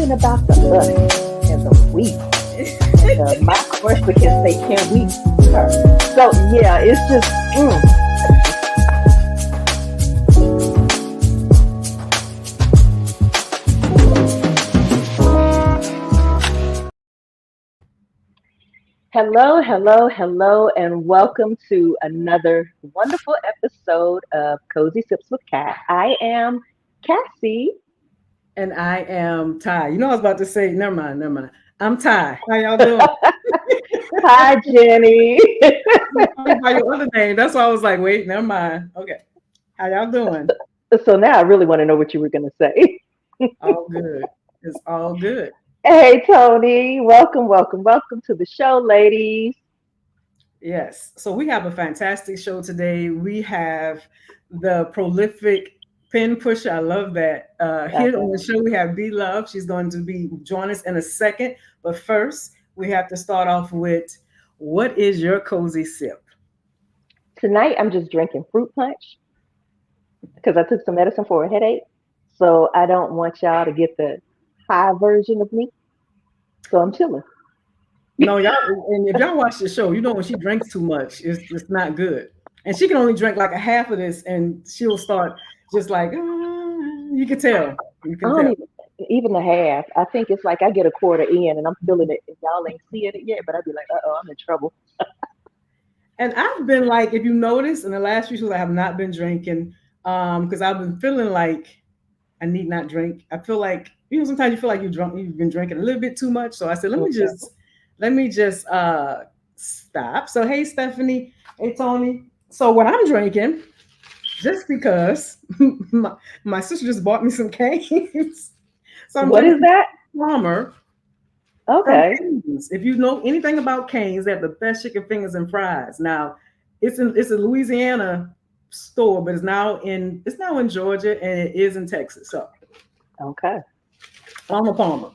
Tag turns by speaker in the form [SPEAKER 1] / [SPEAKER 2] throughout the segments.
[SPEAKER 1] talking about the us and the we. And my course can say, can we? Her. So yeah, it's just hello, hello, hello, and welcome to another wonderful episode of Cozy Sips with Cat. I am Cassie.
[SPEAKER 2] And I am Ty. You know, I was about to say, never mind, never mind. I'm Ty. How y'all doing?
[SPEAKER 1] Hi, Jenny.
[SPEAKER 2] You call me by your other name. That's why I was like, wait, never mind. Okay. How y'all doing?
[SPEAKER 1] So now I really want to know what you were going to say.
[SPEAKER 2] All good. It's all good.
[SPEAKER 1] Hey, Tony. Welcome, welcome, welcome to the show, ladies.
[SPEAKER 2] Yes. So we have a fantastic show today. We have the prolific pen pusher. I love that. Here on the
[SPEAKER 1] Okay.
[SPEAKER 2] show, we have B Love. She's going to be join us in a second. But first, we have to start off with what is your cozy sip?
[SPEAKER 1] Tonight I'm just drinking fruit punch because I took some medicine for a headache. So I don't want y'all to get the high version of me. So I'm chilling.
[SPEAKER 2] No, y'all, and if y'all watch the show, you know when she drinks too much, it's not good. And she can only drink like a half of this, and she'll start just like you can tell, you
[SPEAKER 1] I
[SPEAKER 2] can
[SPEAKER 1] don't
[SPEAKER 2] tell.
[SPEAKER 1] even the half. I think it's like I get a quarter in and I'm feeling it. And y'all ain't seeing it yet, but I'd be like, I'm in trouble.
[SPEAKER 2] And I've been like, if you notice, in the last few shows, I have not been drinking, because I've been feeling like I need not drink. I feel like sometimes you feel like you've been drinking a little bit too much. So I said,
[SPEAKER 1] Mhm.
[SPEAKER 2] let me just stop. So hey, Stephanie, hey Tony. So what I'm drinking just because my sister just bought me some canes. So I'm
[SPEAKER 1] What is
[SPEAKER 2] drinking
[SPEAKER 1] that?
[SPEAKER 2] Palmer from
[SPEAKER 1] Okay.
[SPEAKER 2] Canes. If you know anything about Canes, they have the best chicken fingers and fries. Now, it's a Louisiana store, but it's now in Georgia and it is in Texas. So
[SPEAKER 1] Okay.
[SPEAKER 2] Palmer Palmer.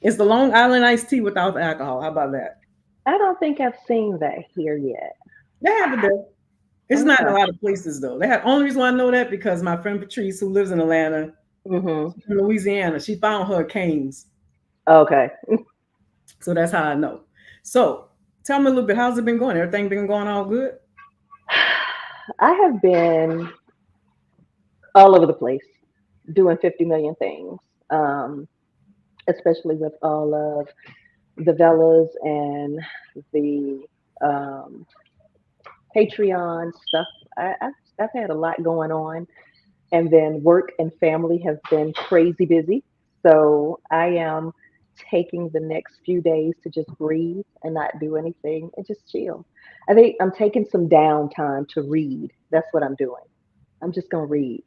[SPEAKER 2] It's the Long Island iced tea without the alcohol. How about that?
[SPEAKER 1] I don't think I've seen that here yet.
[SPEAKER 2] They have it there. It's not in a
[SPEAKER 1] Okay.
[SPEAKER 2] lot of places though. They have only reason why I know that because my friend Patrice, who lives in Atlanta,
[SPEAKER 1] Mhm.
[SPEAKER 2] she's from Louisiana, she found her Canes.
[SPEAKER 1] Okay.
[SPEAKER 2] So that's how I know. So tell me a little bit, how's it been going? Everything been going all good?
[SPEAKER 1] I have been all over the place doing 50 million things, um, especially with all of the Vellas and the um, Patreon stuff. I've had a lot going on, and then work and family have been crazy busy. So I am taking the next few days to just breathe and not do anything and just chill. I think I'm taking some downtime to read. That's what I'm doing. I'm just gonna read.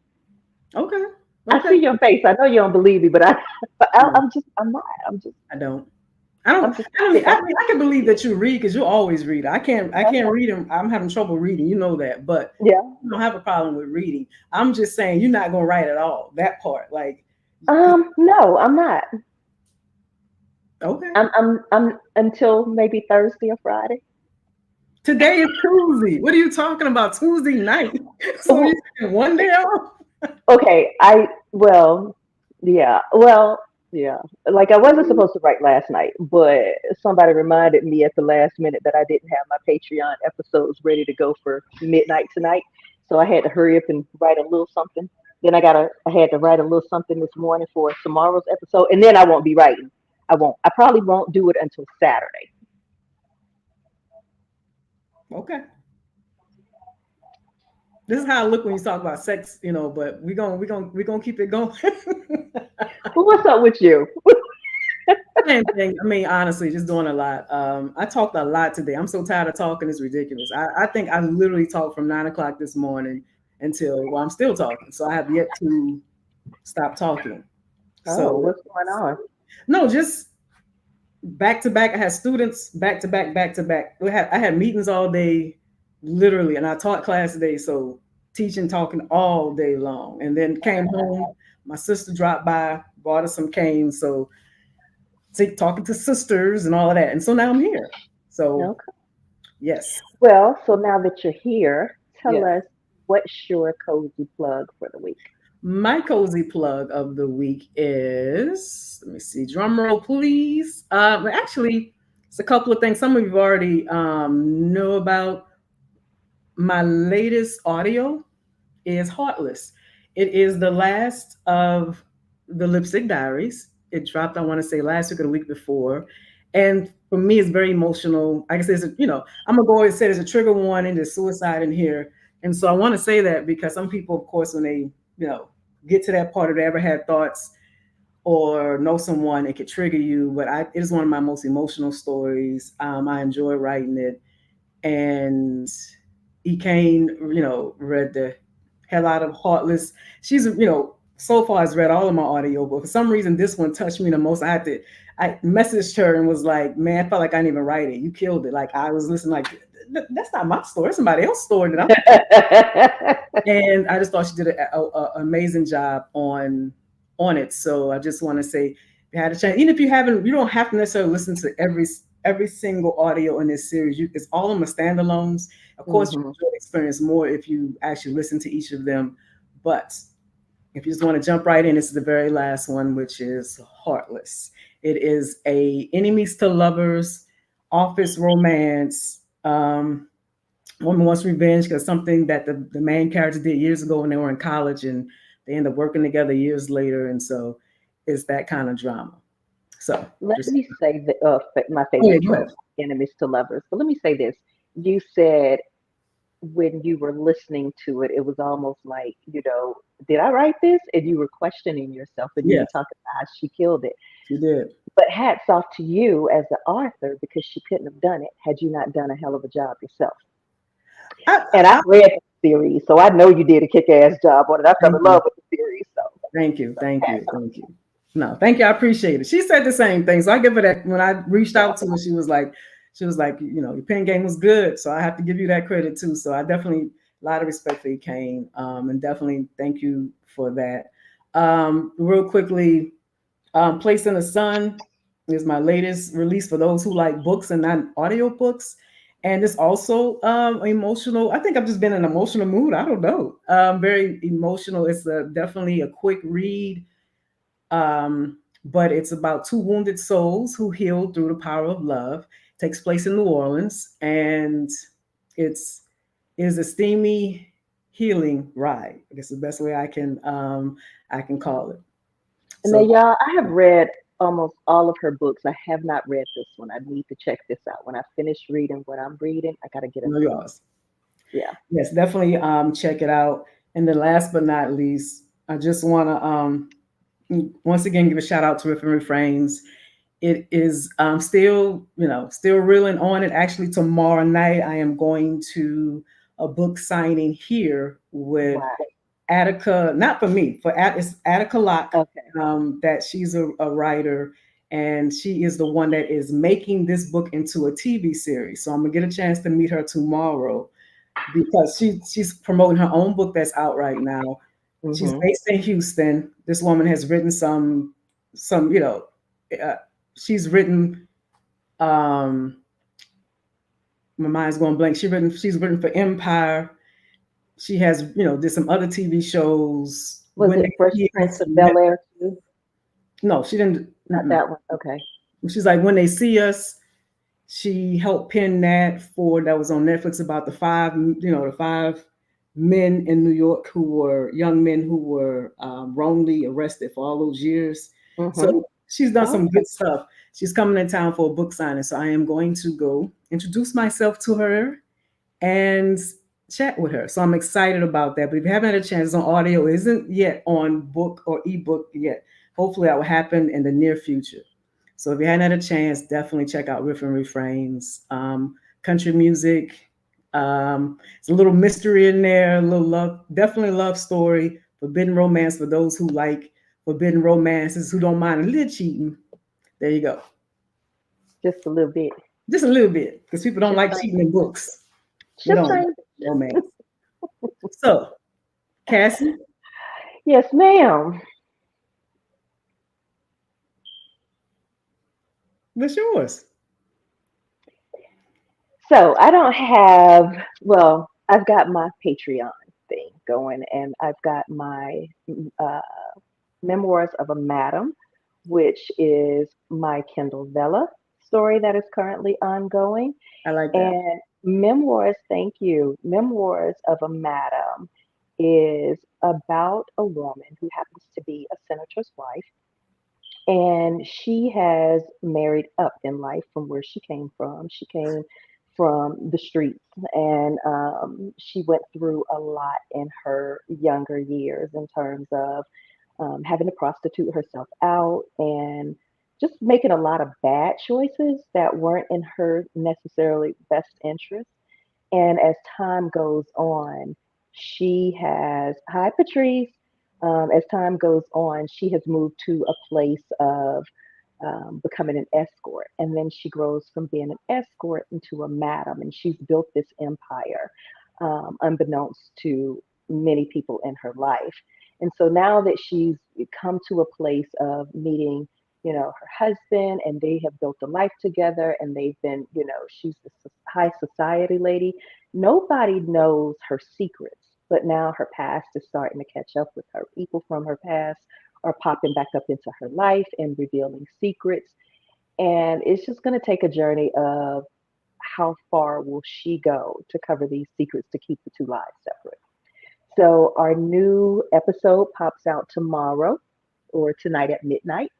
[SPEAKER 2] Okay.
[SPEAKER 1] I
[SPEAKER 2] Okay.
[SPEAKER 1] see your face. I know you don't believe me, but
[SPEAKER 2] No,
[SPEAKER 1] I'm not.
[SPEAKER 2] I don't. I don't.
[SPEAKER 1] I'm just
[SPEAKER 2] I mean, I can believe that you read because you always read. I can't
[SPEAKER 1] okay.
[SPEAKER 2] read them. I'm having trouble reading. You know that, but
[SPEAKER 1] Yeah.
[SPEAKER 2] I don't have a problem with reading. I'm just saying you're not gonna write at all. That part, like, 'cause-
[SPEAKER 1] No, I'm not.
[SPEAKER 2] okay.
[SPEAKER 1] I'm until maybe Thursday or Friday.
[SPEAKER 2] Today is Tuesday. What are you talking about? Tuesday night. So you
[SPEAKER 1] Well,
[SPEAKER 2] taking one day off?
[SPEAKER 1] okay, yeah, yeah. Like I wasn't supposed to write last night, but somebody reminded me at the last minute that I didn't have my Patreon episodes ready to go for midnight tonight, so I had to hurry up and write a little something. Then I had to write a little something this morning for tomorrow's episode, and then I won't be writing. I won't. I probably won't do it until Saturday.
[SPEAKER 2] Okay. This is how I look when you talk about sex, but we gonna keep it going.
[SPEAKER 1] Well, what's up with you?
[SPEAKER 2] Same thing. I mean, honestly, just doing a lot. I talked a lot today. I'm so tired of talking. It's ridiculous. I think I literally talked from 9 o'clock this morning until I'm still talking. So I have yet to stop talking.
[SPEAKER 1] Oh,
[SPEAKER 2] So
[SPEAKER 1] what's going on?
[SPEAKER 2] no, just back to back. I had students back to back, back to back. I had meetings all day, literally, and I taught class today. So teaching, talking all day long, and then came home. My sister dropped by, bought us some canes. So talking to sisters and all of that. And so now I'm here. So
[SPEAKER 1] Okay.
[SPEAKER 2] yes,
[SPEAKER 1] Well, so now that you're here, tell
[SPEAKER 2] yes.
[SPEAKER 1] us what's your cozy plug for the week.
[SPEAKER 2] My cozy plug of the week is, let me see, drum roll, please. Actually, it's a couple of things. Some of you already know about. My latest audio is Heartless. It is the last of the Lipstick Diaries. It dropped, I want to say, last week or the week before. And for me, it's very emotional. I guess I'm gonna go ahead and say there's a trigger warning, there's suicide in here. And so I want to say that because some people, of course, when they, you know, get to that part, or they ever had thoughts or know someone, it could trigger you. But it is one of my most emotional stories. I enjoy writing it, and Kane, read the hell out of Heartless. She's, so far has read all of my audio, but for some reason this one touched me the most. I messaged her and was like, man, I felt like I didn't even write it. You killed it. Like I was listening, like that's not my story. It's somebody else's story that I'm. And I just thought she did an amazing job on it. So I just want to say, if you had a chance, even if you haven't, you don't have to necessarily listen to every single audio in this series. It's all of them are standalones. Of course, you
[SPEAKER 1] Hmm.
[SPEAKER 2] enjoy the experience more if you actually listen to each of them. But if you just want to jump right in, this is the very last one, which is Heartless. It is a enemies to lovers, office romance. Woman wants revenge because something that the main character did years ago when they were in college, and they end up working together years later. And so it's that kind of drama. So
[SPEAKER 1] Let
[SPEAKER 2] just,
[SPEAKER 1] me say that my
[SPEAKER 2] oh, yeah,
[SPEAKER 1] favorite
[SPEAKER 2] go
[SPEAKER 1] trope,
[SPEAKER 2] ahead.
[SPEAKER 1] enemies to lovers. But let me say this: you said when you were listening to it, it was almost like, did I write this? And you were questioning yourself, and you were
[SPEAKER 2] Yes,
[SPEAKER 1] talking about how she killed it.
[SPEAKER 2] she did.
[SPEAKER 1] But hats off to you as the author because she couldn't have done it had you not done a hell of a job yourself.
[SPEAKER 2] I,
[SPEAKER 1] And I
[SPEAKER 2] I,
[SPEAKER 1] read the series, so I know you did a kick-ass job on it. I fell
[SPEAKER 2] thank
[SPEAKER 1] in
[SPEAKER 2] you.
[SPEAKER 1] love with the series, so
[SPEAKER 2] Thank you. Thank you.
[SPEAKER 1] hats off.
[SPEAKER 2] Thank you. No, thank you. I appreciate it. She said the same thing. So I give her that. When I reached
[SPEAKER 1] Yeah.
[SPEAKER 2] out to her, she was like, your pen game was good. So I have to give you that credit too. So I definitely, a lot of respect for you, Kane. And definitely thank you for that. Real quickly, Place in the Sun is my latest release for those who like books and not audiobooks. And it's also emotional. I think I've just been in an emotional mood. I don't know. Very emotional. It's definitely a quick read, um, but it's about two wounded souls who heal through the power of love. Takes place in New Orleans, and it's is a steamy healing ride. I guess the best way I can call it.
[SPEAKER 1] And then,
[SPEAKER 2] So
[SPEAKER 1] y'all, I have read almost all of her books. I have not read this one. I need to check this out. When I finish reading what I'm reading, I got to get
[SPEAKER 2] know
[SPEAKER 1] into this.
[SPEAKER 2] yours.
[SPEAKER 1] Yeah.
[SPEAKER 2] Yes, definitely check it out. And then last but not least, I just want to once again give a shout out to Riff and Refrains. It is still reeling on it. Actually, tomorrow night I am going to a book signing here with
[SPEAKER 1] Wow.
[SPEAKER 2] Attica, not for me, it's Attica Locke.
[SPEAKER 1] Okay.
[SPEAKER 2] That she's a writer, and she is the one that is making this book into a TV series. So I'm gonna get a chance to meet her tomorrow because she's promoting her own book that's out right now. She's
[SPEAKER 1] Hmm.
[SPEAKER 2] based in Houston. This woman has written some uh, she's written um my mind's going blank. She's written for Empire. She has did some other TV shows.
[SPEAKER 1] Was
[SPEAKER 2] When
[SPEAKER 1] it
[SPEAKER 2] They
[SPEAKER 1] Fresh
[SPEAKER 2] See
[SPEAKER 1] Prince
[SPEAKER 2] Us,
[SPEAKER 1] of Bel Air too?
[SPEAKER 2] no, she didn't.
[SPEAKER 1] Not
[SPEAKER 2] Mm-mm.
[SPEAKER 1] that one. Okay.
[SPEAKER 2] She's like When They See Us. She helped pen that was on Netflix about the five men in New York who were young men who were wrongly arrested for all those years.
[SPEAKER 1] Hmm.
[SPEAKER 2] So she's done some
[SPEAKER 1] Okay.
[SPEAKER 2] good stuff. She's coming in town for a book signing, so I am going to go introduce myself to her and chat with her. So I'm excited about that. But if you haven't had a chance, it's on audio. It isn't yet on book or ebook yet. Hopefully, that will happen in the near future. So if you hadn't had a chance, definitely check out Riff and Refrains. Country music. It's a little mystery in there, a little love, definitely love story, forbidden romance for those who like forbidden romances, who don't mind a little cheating. There you go.
[SPEAKER 1] Just a little bit.
[SPEAKER 2] Just a little bit, because people don't
[SPEAKER 1] Just
[SPEAKER 2] like
[SPEAKER 1] tiny
[SPEAKER 2] cheating in
[SPEAKER 1] bit.
[SPEAKER 2] books. They
[SPEAKER 1] Just
[SPEAKER 2] don't like
[SPEAKER 1] tiny bit.
[SPEAKER 2] romance. So, Cassie,
[SPEAKER 1] Yes, ma'am.
[SPEAKER 2] what's yours?
[SPEAKER 1] So I don't have, well, I've got my Patreon. thing going, and I've got my uh, Memoirs of a Madam, which is my Kindle Vella story that is currently ongoing.
[SPEAKER 2] I like that.
[SPEAKER 1] And Memoirs, thank you. Memoirs of a Madam is about a woman who happens to be a senator's wife, and she has married up in life from where she came from. She came from the streets, and she went through a lot in her younger years in terms of having to prostitute herself out and just making a lot of bad choices that weren't in her necessarily best interest. And as time goes on, she has, hi Patrice, as time goes on, she has moved to a place of becoming an escort. And then she grows from being an escort into a madam. And she's built this empire, unbeknownst to many people in her life. And so now that she's come to a place of meeting, her husband, and they have built a life together, and they've been, she's a high society lady. Nobody knows her secrets, but now her past is starting to catch up with her. People from her past are popping back up into her life and revealing secrets. And it's just going to take a journey of how far will she go to cover these secrets to keep the two lives separate. So our new episode pops out tomorrow or tonight at midnight.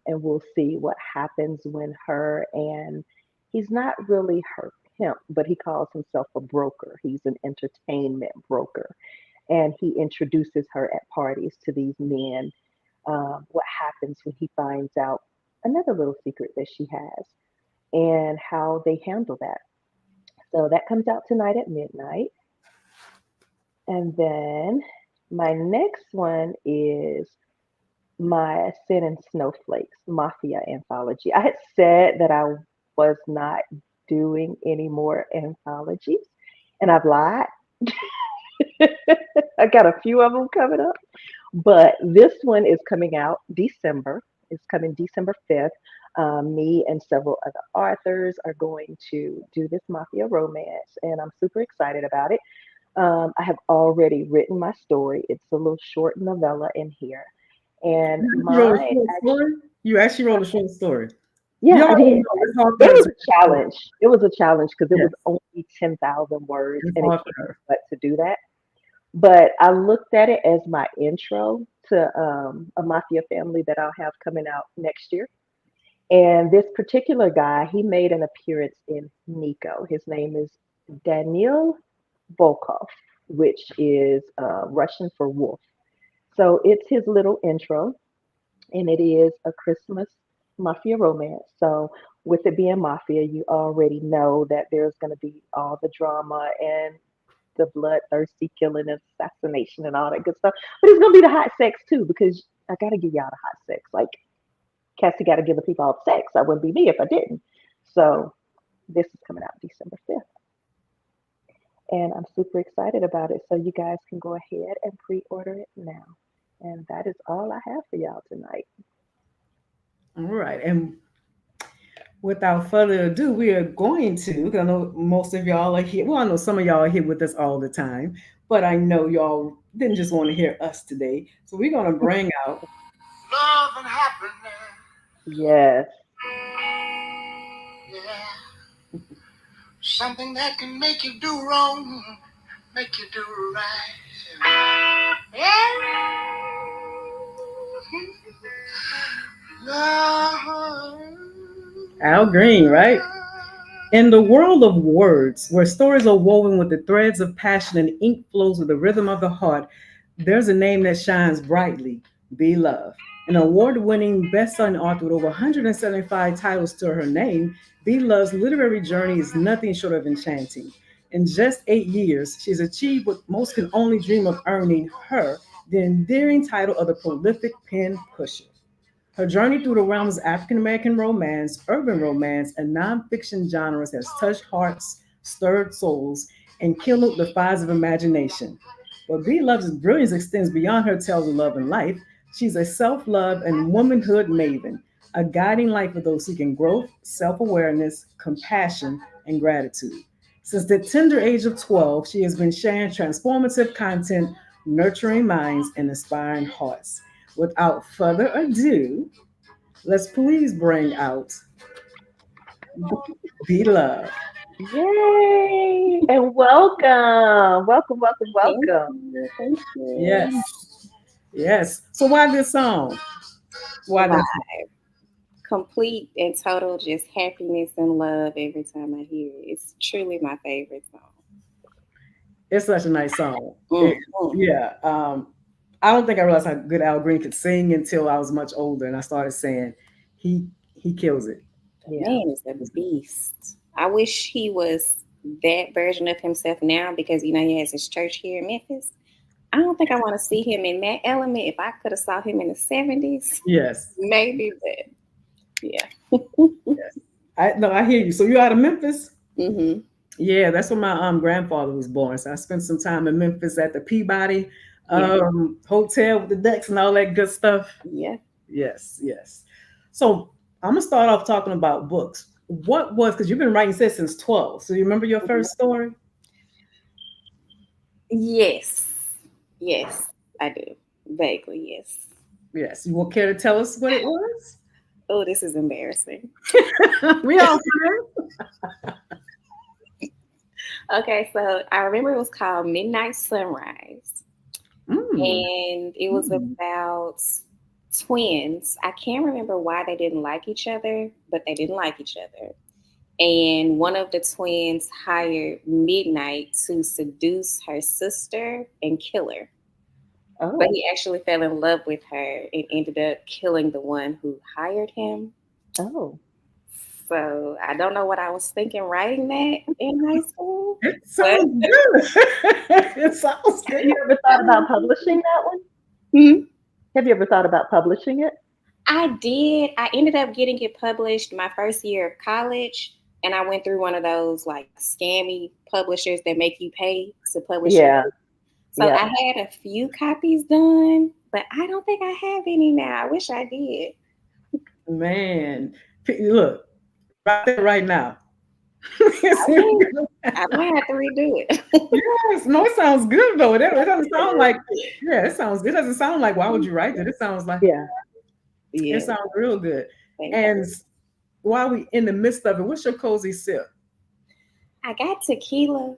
[SPEAKER 1] And we'll see what happens when her and he's not really her pimp, but he calls himself a broker. He's an entertainment broker. And he introduces her at parties to these men. What happens when he finds out another little secret that she has and how they handle that. So that comes out tonight at midnight. And then my next one is my Sin and Snowflakes Mafia anthology. I had said that I was not doing any more anthologies, and I've lied. I got a few of them coming up, but this one is coming out December. It's coming December 5th. Me and several other authors are going to do this mafia romance, and I'm super excited about it. I have already written my story. It's a little short novella in here. And
[SPEAKER 2] You wrote a
[SPEAKER 1] mine,
[SPEAKER 2] short story. You actually wrote a short story. You
[SPEAKER 1] yeah, I
[SPEAKER 2] already
[SPEAKER 1] did.
[SPEAKER 2] know it's hard for
[SPEAKER 1] It
[SPEAKER 2] her
[SPEAKER 1] was
[SPEAKER 2] to.
[SPEAKER 1] a challenge. It was a challenge because it was
[SPEAKER 2] Yes,
[SPEAKER 1] only 10,000 words
[SPEAKER 2] it's
[SPEAKER 1] and it
[SPEAKER 2] hard for
[SPEAKER 1] kicked
[SPEAKER 2] her.
[SPEAKER 1] my butt to do that. But I looked at it as my intro to a mafia family that I'll have coming out next year. And this particular guy, he made an appearance in Nico. His name is Daniil Volkov, which is Russian for wolf. So it's his little intro, and it is a Christmas mafia romance. So with it being mafia, you already know that there's going to be all the drama and the bloodthirsty killing and assassination and all that good stuff. But it's going to be the hot sex too, because I got to give y'all the hot sex. Like Cassie got to give the people all the sex. I wouldn't be me if I didn't. So this is coming out December 5th. And I'm super excited about it. So you guys can go ahead and pre-order it now. And that is all I have for y'all tonight.
[SPEAKER 2] All right, and without further ado, we are going to. 'Cause I know most of y'all are here. Well, I know some of y'all are here with us all the time, but I know y'all didn't just want to hear us today. So we're gonna bring out
[SPEAKER 3] Love and happiness.
[SPEAKER 1] Yes.
[SPEAKER 3] Yeah. Something that can make you do wrong, make you do right. Love.
[SPEAKER 2] Al Green, right? In the world of words, where stories are woven with the threads of passion and ink flows with the rhythm of the heart, there's a name that shines brightly: Be Love. An award winning best selling author with over 175 titles to her name, Be Love's literary journey is nothing short of enchanting. In just 8 years, she's achieved what most can only dream of, earning her the endearing title of the prolific pen pusher. Her journey through the realms of African American romance, urban romance, and nonfiction genres has touched hearts, stirred souls, and kindled the fires of imagination. But B Love's brilliance extends beyond her tales of love and life. She's a self love and womanhood maven, a guiding light for those seeking growth, self awareness, compassion, and gratitude. Since the tender age of 12, she has been sharing transformative content, nurturing minds, and inspiring hearts. Without further ado, let's please bring out Be Love.
[SPEAKER 1] Yay! And welcome, welcome, welcome,
[SPEAKER 4] Thank
[SPEAKER 1] welcome.
[SPEAKER 4] you. Thank
[SPEAKER 2] Yes,
[SPEAKER 4] you.
[SPEAKER 2] yes. So why this song? Why
[SPEAKER 4] Wow.
[SPEAKER 2] this?
[SPEAKER 4] Complete and total just happiness and love every time I hear it. It's truly my favorite song.
[SPEAKER 2] It's such a nice song.
[SPEAKER 4] Mm.
[SPEAKER 2] Yeah. I don't think I realized how good Al Green could sing until I was much older, and I started saying, he he kills it.
[SPEAKER 4] The
[SPEAKER 1] Yeah.
[SPEAKER 4] man is a beast. I wish he was that version of himself now because he has his church here in Memphis. I don't think I want to see him in that element. If I could have saw him in the 70s,
[SPEAKER 2] Yes.
[SPEAKER 4] maybe, but yeah.
[SPEAKER 2] I no, I hear you. So you out of Memphis?
[SPEAKER 4] hmm
[SPEAKER 2] Yeah, that's where my grandfather was born. So I spent some time in Memphis at the Peabody
[SPEAKER 4] Yeah.
[SPEAKER 2] hotel with the decks and all that good stuff.
[SPEAKER 4] Yeah.
[SPEAKER 2] Yes, yes. So I'm gonna start off talking about books. What was, because you've been writing since 12. So you remember your
[SPEAKER 4] Mhm.
[SPEAKER 2] first story?
[SPEAKER 4] Yes. Yes, I do. Vaguely, yes.
[SPEAKER 2] Yes. You will care to tell us what it was?
[SPEAKER 4] Oh, this is embarrassing.
[SPEAKER 2] We all
[SPEAKER 4] Okay, so I remember it was called Midnight Sunrise,
[SPEAKER 2] mm.
[SPEAKER 4] and it was
[SPEAKER 2] Mm.
[SPEAKER 4] about twins. I can't remember why they didn't like each other, but they didn't like each other. And one of the twins hired Midnight to seduce her sister and kill her. But
[SPEAKER 1] Oh,
[SPEAKER 4] he actually fell in love with her and ended up killing the one who hired him.
[SPEAKER 1] oh.
[SPEAKER 4] So I don't know what I was thinking writing that in high school,
[SPEAKER 2] It
[SPEAKER 4] but
[SPEAKER 2] sounds good. It sounds
[SPEAKER 1] Have
[SPEAKER 2] good.
[SPEAKER 1] you ever thought about publishing that one?
[SPEAKER 4] hmm,
[SPEAKER 1] Have you ever thought about publishing it?
[SPEAKER 4] I did. I ended up getting it published my first year of college, and I went through one of those like scammy publishers that make you pay to publish your
[SPEAKER 1] Yeah,
[SPEAKER 4] book. So
[SPEAKER 1] yeah.
[SPEAKER 4] I had a few copies done, but I don't think I have any now. I wish I did.
[SPEAKER 2] Man, look, right there, right now.
[SPEAKER 4] I will. I might have to redo it.
[SPEAKER 2] Yes, no, it sounds good though. It doesn't sound like, yeah, it sounds good. It doesn't sound like, why would you write that? It sounds like,
[SPEAKER 1] Yeah.
[SPEAKER 2] it
[SPEAKER 4] Yeah,
[SPEAKER 2] sounds real good.
[SPEAKER 4] thank you.
[SPEAKER 2] And while we in the midst of it, what's your cozy sip?
[SPEAKER 4] I got tequila.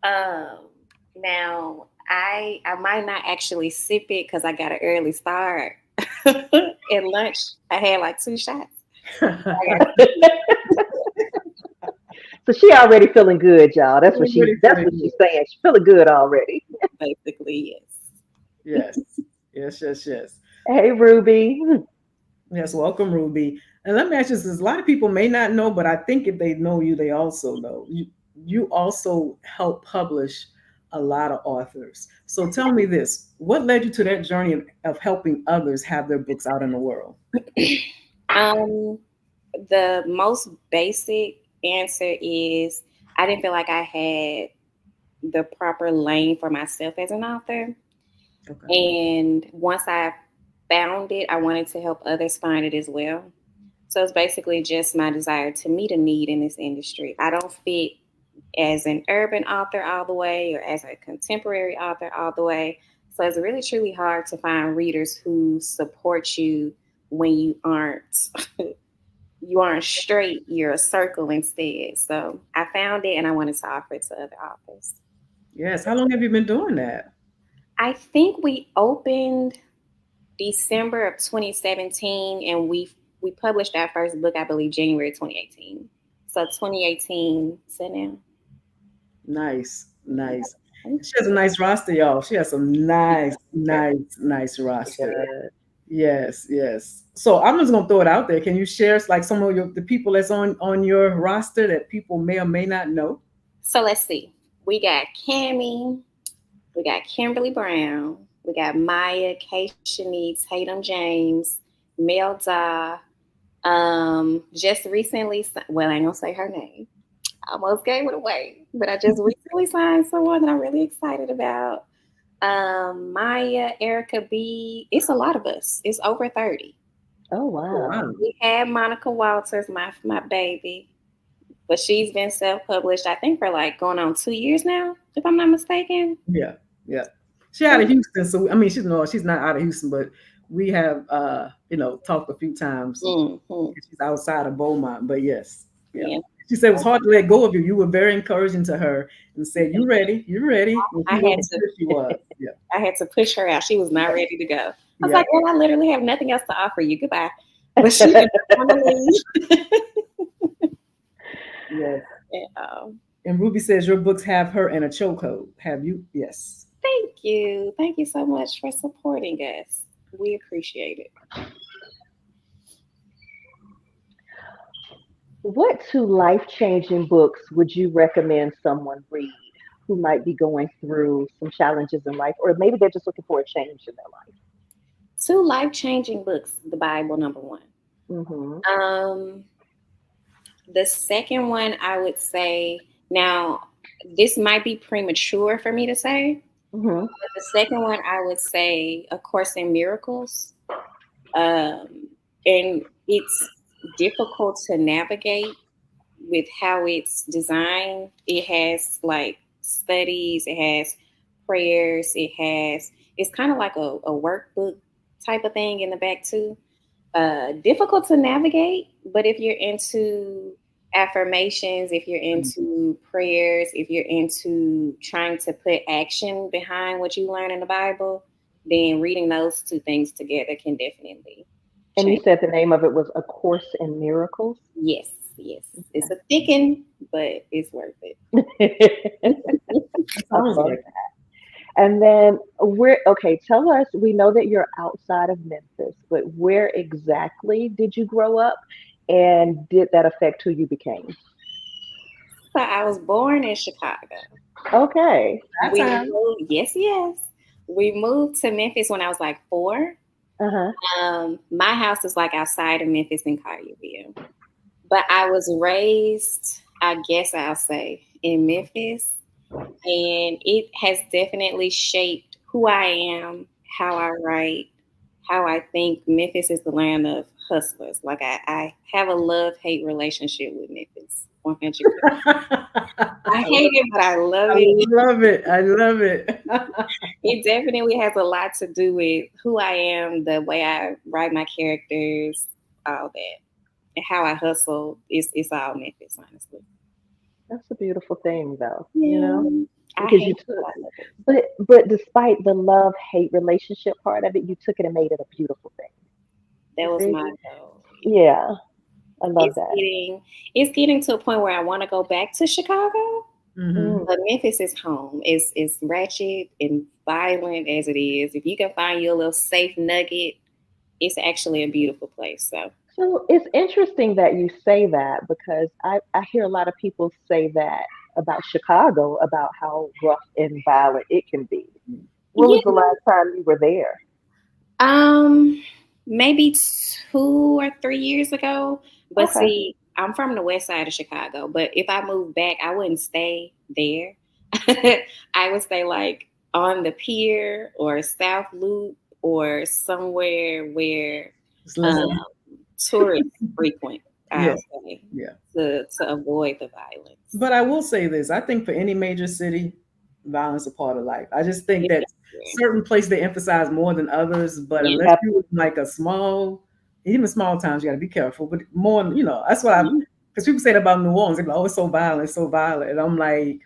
[SPEAKER 4] Um, Now I might not actually sip it because I got an early start. At lunch, I had like 2 shots. I got
[SPEAKER 1] So she already feeling good, y'all. That's what
[SPEAKER 2] I'm pretty
[SPEAKER 1] that's
[SPEAKER 2] feeling
[SPEAKER 1] what
[SPEAKER 2] good.
[SPEAKER 1] she's saying. She's feeling good already.
[SPEAKER 4] basically yes.
[SPEAKER 2] Yes, yes, yes, yes.
[SPEAKER 1] Hey, Ruby.
[SPEAKER 2] Yes, welcome, Ruby. And let me ask you this: a lot of people may not know, but I think if they know you, they also know you. You also help publish a lot of authors. So tell me this: what led you to that journey of helping others have their books out in the world?
[SPEAKER 4] Um, the most basic answer is I didn't feel like I had the proper lane for myself as an author.
[SPEAKER 2] Okay.
[SPEAKER 4] And once I found it, I wanted to help others find it as well. So it's basically just my desire to meet a need in this industry. I don't fit as an urban author all the way or as a contemporary author all the way. So it's really truly hard to find readers who support you when you aren't straight, you're a circle instead. So I found it and I wanted to offer it to other authors.
[SPEAKER 2] Yes. How long have you been doing that?
[SPEAKER 4] I think we opened December of 2017 and we published our first book, I believe, January 2018. So 2018 to now.
[SPEAKER 2] Nice, nice.
[SPEAKER 4] Thank
[SPEAKER 2] She has a nice roster, y'all. She has some nice,
[SPEAKER 4] you.
[SPEAKER 2] nice, nice roster.
[SPEAKER 1] Good.
[SPEAKER 2] Yes, yes. So I'm just gonna throw it out there. Can you share like some of the people that's on your roster that people may or may not know?
[SPEAKER 4] So let's see. We got Cammie, we got Kimberly Brown, we got Maya, Keisha Tatum James, Melda. Just recently, well, I ain't gonna say her name. I almost gave it away, but I just recently signed someone that I'm really excited about. Maya, Erica B. It's a lot of us. It's over 30.
[SPEAKER 1] Oh,
[SPEAKER 2] Oh,
[SPEAKER 1] wow.
[SPEAKER 2] wow.
[SPEAKER 4] We had Monica Walters, my baby, But she's been self-published, I think, for like going on 2 years now, if I'm not mistaken.
[SPEAKER 2] Yeah, yeah. She out of Houston, so I mean, she's not out of Houston, but we have talked a few times.
[SPEAKER 4] Hmm.
[SPEAKER 2] She's outside of Beaumont, but yes, yeah.
[SPEAKER 4] Yeah.
[SPEAKER 2] She said it was hard to let go of you. You were very encouraging to her and said, "You ready? You ready?" When
[SPEAKER 4] I
[SPEAKER 2] she
[SPEAKER 4] had
[SPEAKER 2] wasn't
[SPEAKER 4] to
[SPEAKER 2] sure she was. Yeah,
[SPEAKER 4] I had to push her out. She was not ready to go. I was
[SPEAKER 2] yeah,
[SPEAKER 4] like, well, I literally have nothing else to offer you. Goodbye. But she didn't want to leave.
[SPEAKER 2] yes.
[SPEAKER 4] And,
[SPEAKER 2] And Ruby says your books have her in a chokehold. Have you? Yes.
[SPEAKER 4] thank you. Thank you so much for supporting us. We appreciate it.
[SPEAKER 1] What two life-changing books would you recommend someone read who might be going through some challenges in life, or maybe they're just looking for a change in their life?
[SPEAKER 4] Two life-changing books, the Bible, number one.
[SPEAKER 1] Mm-hmm.
[SPEAKER 4] Um, the second one, I would say, now, this might be premature for me to say,
[SPEAKER 1] Mm-hmm.
[SPEAKER 4] but the second one, I would say, A Course in Miracles. And it's difficult to navigate with how it's designed. It has like studies, it has prayers, it's kind of like a workbook type of thing in the back too. Difficult to navigate, but if you're into affirmations, if you're into prayers, if you're into trying to put action behind what you learn in the Bible, then reading those two things together can definitely
[SPEAKER 1] And you
[SPEAKER 4] change.
[SPEAKER 1] said the name of it was A Course in Miracles.
[SPEAKER 4] Yes, yes. It's a thicken, but it's worth it.
[SPEAKER 1] I
[SPEAKER 2] Sounds
[SPEAKER 1] love
[SPEAKER 2] like
[SPEAKER 1] that. And then okay, tell us, we know that you're outside of Memphis, but where exactly did you grow up and did that affect who you became?
[SPEAKER 4] So I was born in Chicago.
[SPEAKER 1] Okay.
[SPEAKER 2] that
[SPEAKER 4] We
[SPEAKER 2] time.
[SPEAKER 4] moved, yes, yes. We moved to Memphis when I was like 4.
[SPEAKER 1] Uh-huh.
[SPEAKER 4] My house is like outside of Memphis in Collierville. But I was raised, I guess I'll say, in Memphis. And it has definitely shaped who I am, how I write, how I think. Memphis is the land of hustlers. Like I have a love-hate relationship with Memphis. 100%. I hate it, but I love
[SPEAKER 2] I
[SPEAKER 4] it.
[SPEAKER 2] love it. I love it.
[SPEAKER 4] It definitely has a lot to do with who I am, the way I write my characters, all that. And how I hustle. It's all Memphis, honestly.
[SPEAKER 1] That's a beautiful thing though,
[SPEAKER 4] Yeah. I
[SPEAKER 1] because you
[SPEAKER 4] hate it,
[SPEAKER 1] took,
[SPEAKER 4] but I love it.
[SPEAKER 1] but despite the love-hate relationship part of it, you took it and made it a beautiful thing.
[SPEAKER 4] That
[SPEAKER 1] You
[SPEAKER 4] was
[SPEAKER 1] see?
[SPEAKER 4] my goal.
[SPEAKER 1] Yeah, I love
[SPEAKER 4] It's
[SPEAKER 1] that.
[SPEAKER 4] getting it's getting to a point where I want to go back to Chicago,
[SPEAKER 2] Hmm.
[SPEAKER 1] Mm.
[SPEAKER 4] but Memphis is home. It's ratchet and violent as it is. If you can find your little safe nugget, it's actually a beautiful place. So
[SPEAKER 1] So it's interesting that you say that because I hear a lot of people say that about Chicago, about how rough and violent it can be. When
[SPEAKER 4] yeah,
[SPEAKER 1] was the last time you were there?
[SPEAKER 4] um, maybe 2 or 3 years ago. But
[SPEAKER 1] Okay.
[SPEAKER 4] see, I'm from the west side of Chicago. But if I moved back, I wouldn't stay there. I would stay like on the pier or South Loop or somewhere where
[SPEAKER 2] It's less.
[SPEAKER 4] um, tourists frequent.
[SPEAKER 2] Yeah,
[SPEAKER 4] I'll say
[SPEAKER 2] yeah.
[SPEAKER 4] to avoid the violence.
[SPEAKER 2] But I will say this: I think for any major city, violence is a part of life. I just think
[SPEAKER 4] It's
[SPEAKER 2] that
[SPEAKER 4] everywhere.
[SPEAKER 2] certain places they emphasize more than others. But
[SPEAKER 4] Yeah.
[SPEAKER 2] unless you in like a small, even small towns, you got to be careful. But more, that's what I.
[SPEAKER 4] Mhm.
[SPEAKER 2] Because people say that about New Orleans, they're like, "Oh, it's so violent, it's so violent," and I'm like,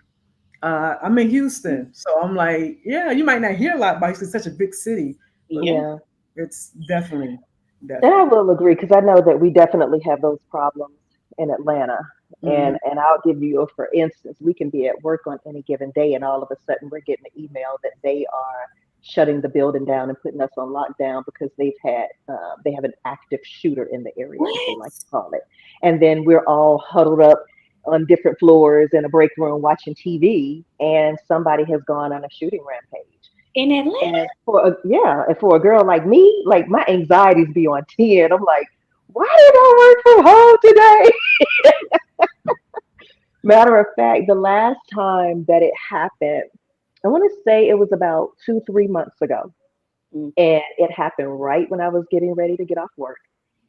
[SPEAKER 2] I'm in Houston, so I'm like, yeah, you might not hear a lot about Houston, it's such a big city, but
[SPEAKER 4] Yeah.
[SPEAKER 1] Yeah.
[SPEAKER 2] it's definitely,
[SPEAKER 1] And I
[SPEAKER 2] definitely.
[SPEAKER 1] will agree because I know that we definitely have those problems in Atlanta.
[SPEAKER 2] Hmm.
[SPEAKER 1] And I'll give you a for instance, we can be at work on any given day and all of a sudden we're getting an email that they are shutting the building down and putting us on lockdown because they have an active shooter in the area, as they
[SPEAKER 4] What?
[SPEAKER 1] like to call it. And then we're all huddled up on different floors in a break room watching TV and somebody has gone on a shooting rampage.
[SPEAKER 4] In Atlanta?
[SPEAKER 1] And for a girl like me, like my anxieties be on 10. I'm like, why did I work from home today? Matter of fact, the last time that it happened, I want to say it was about 2, 3 months ago.
[SPEAKER 4] Mm.
[SPEAKER 1] And it happened right when I was getting ready to get off work.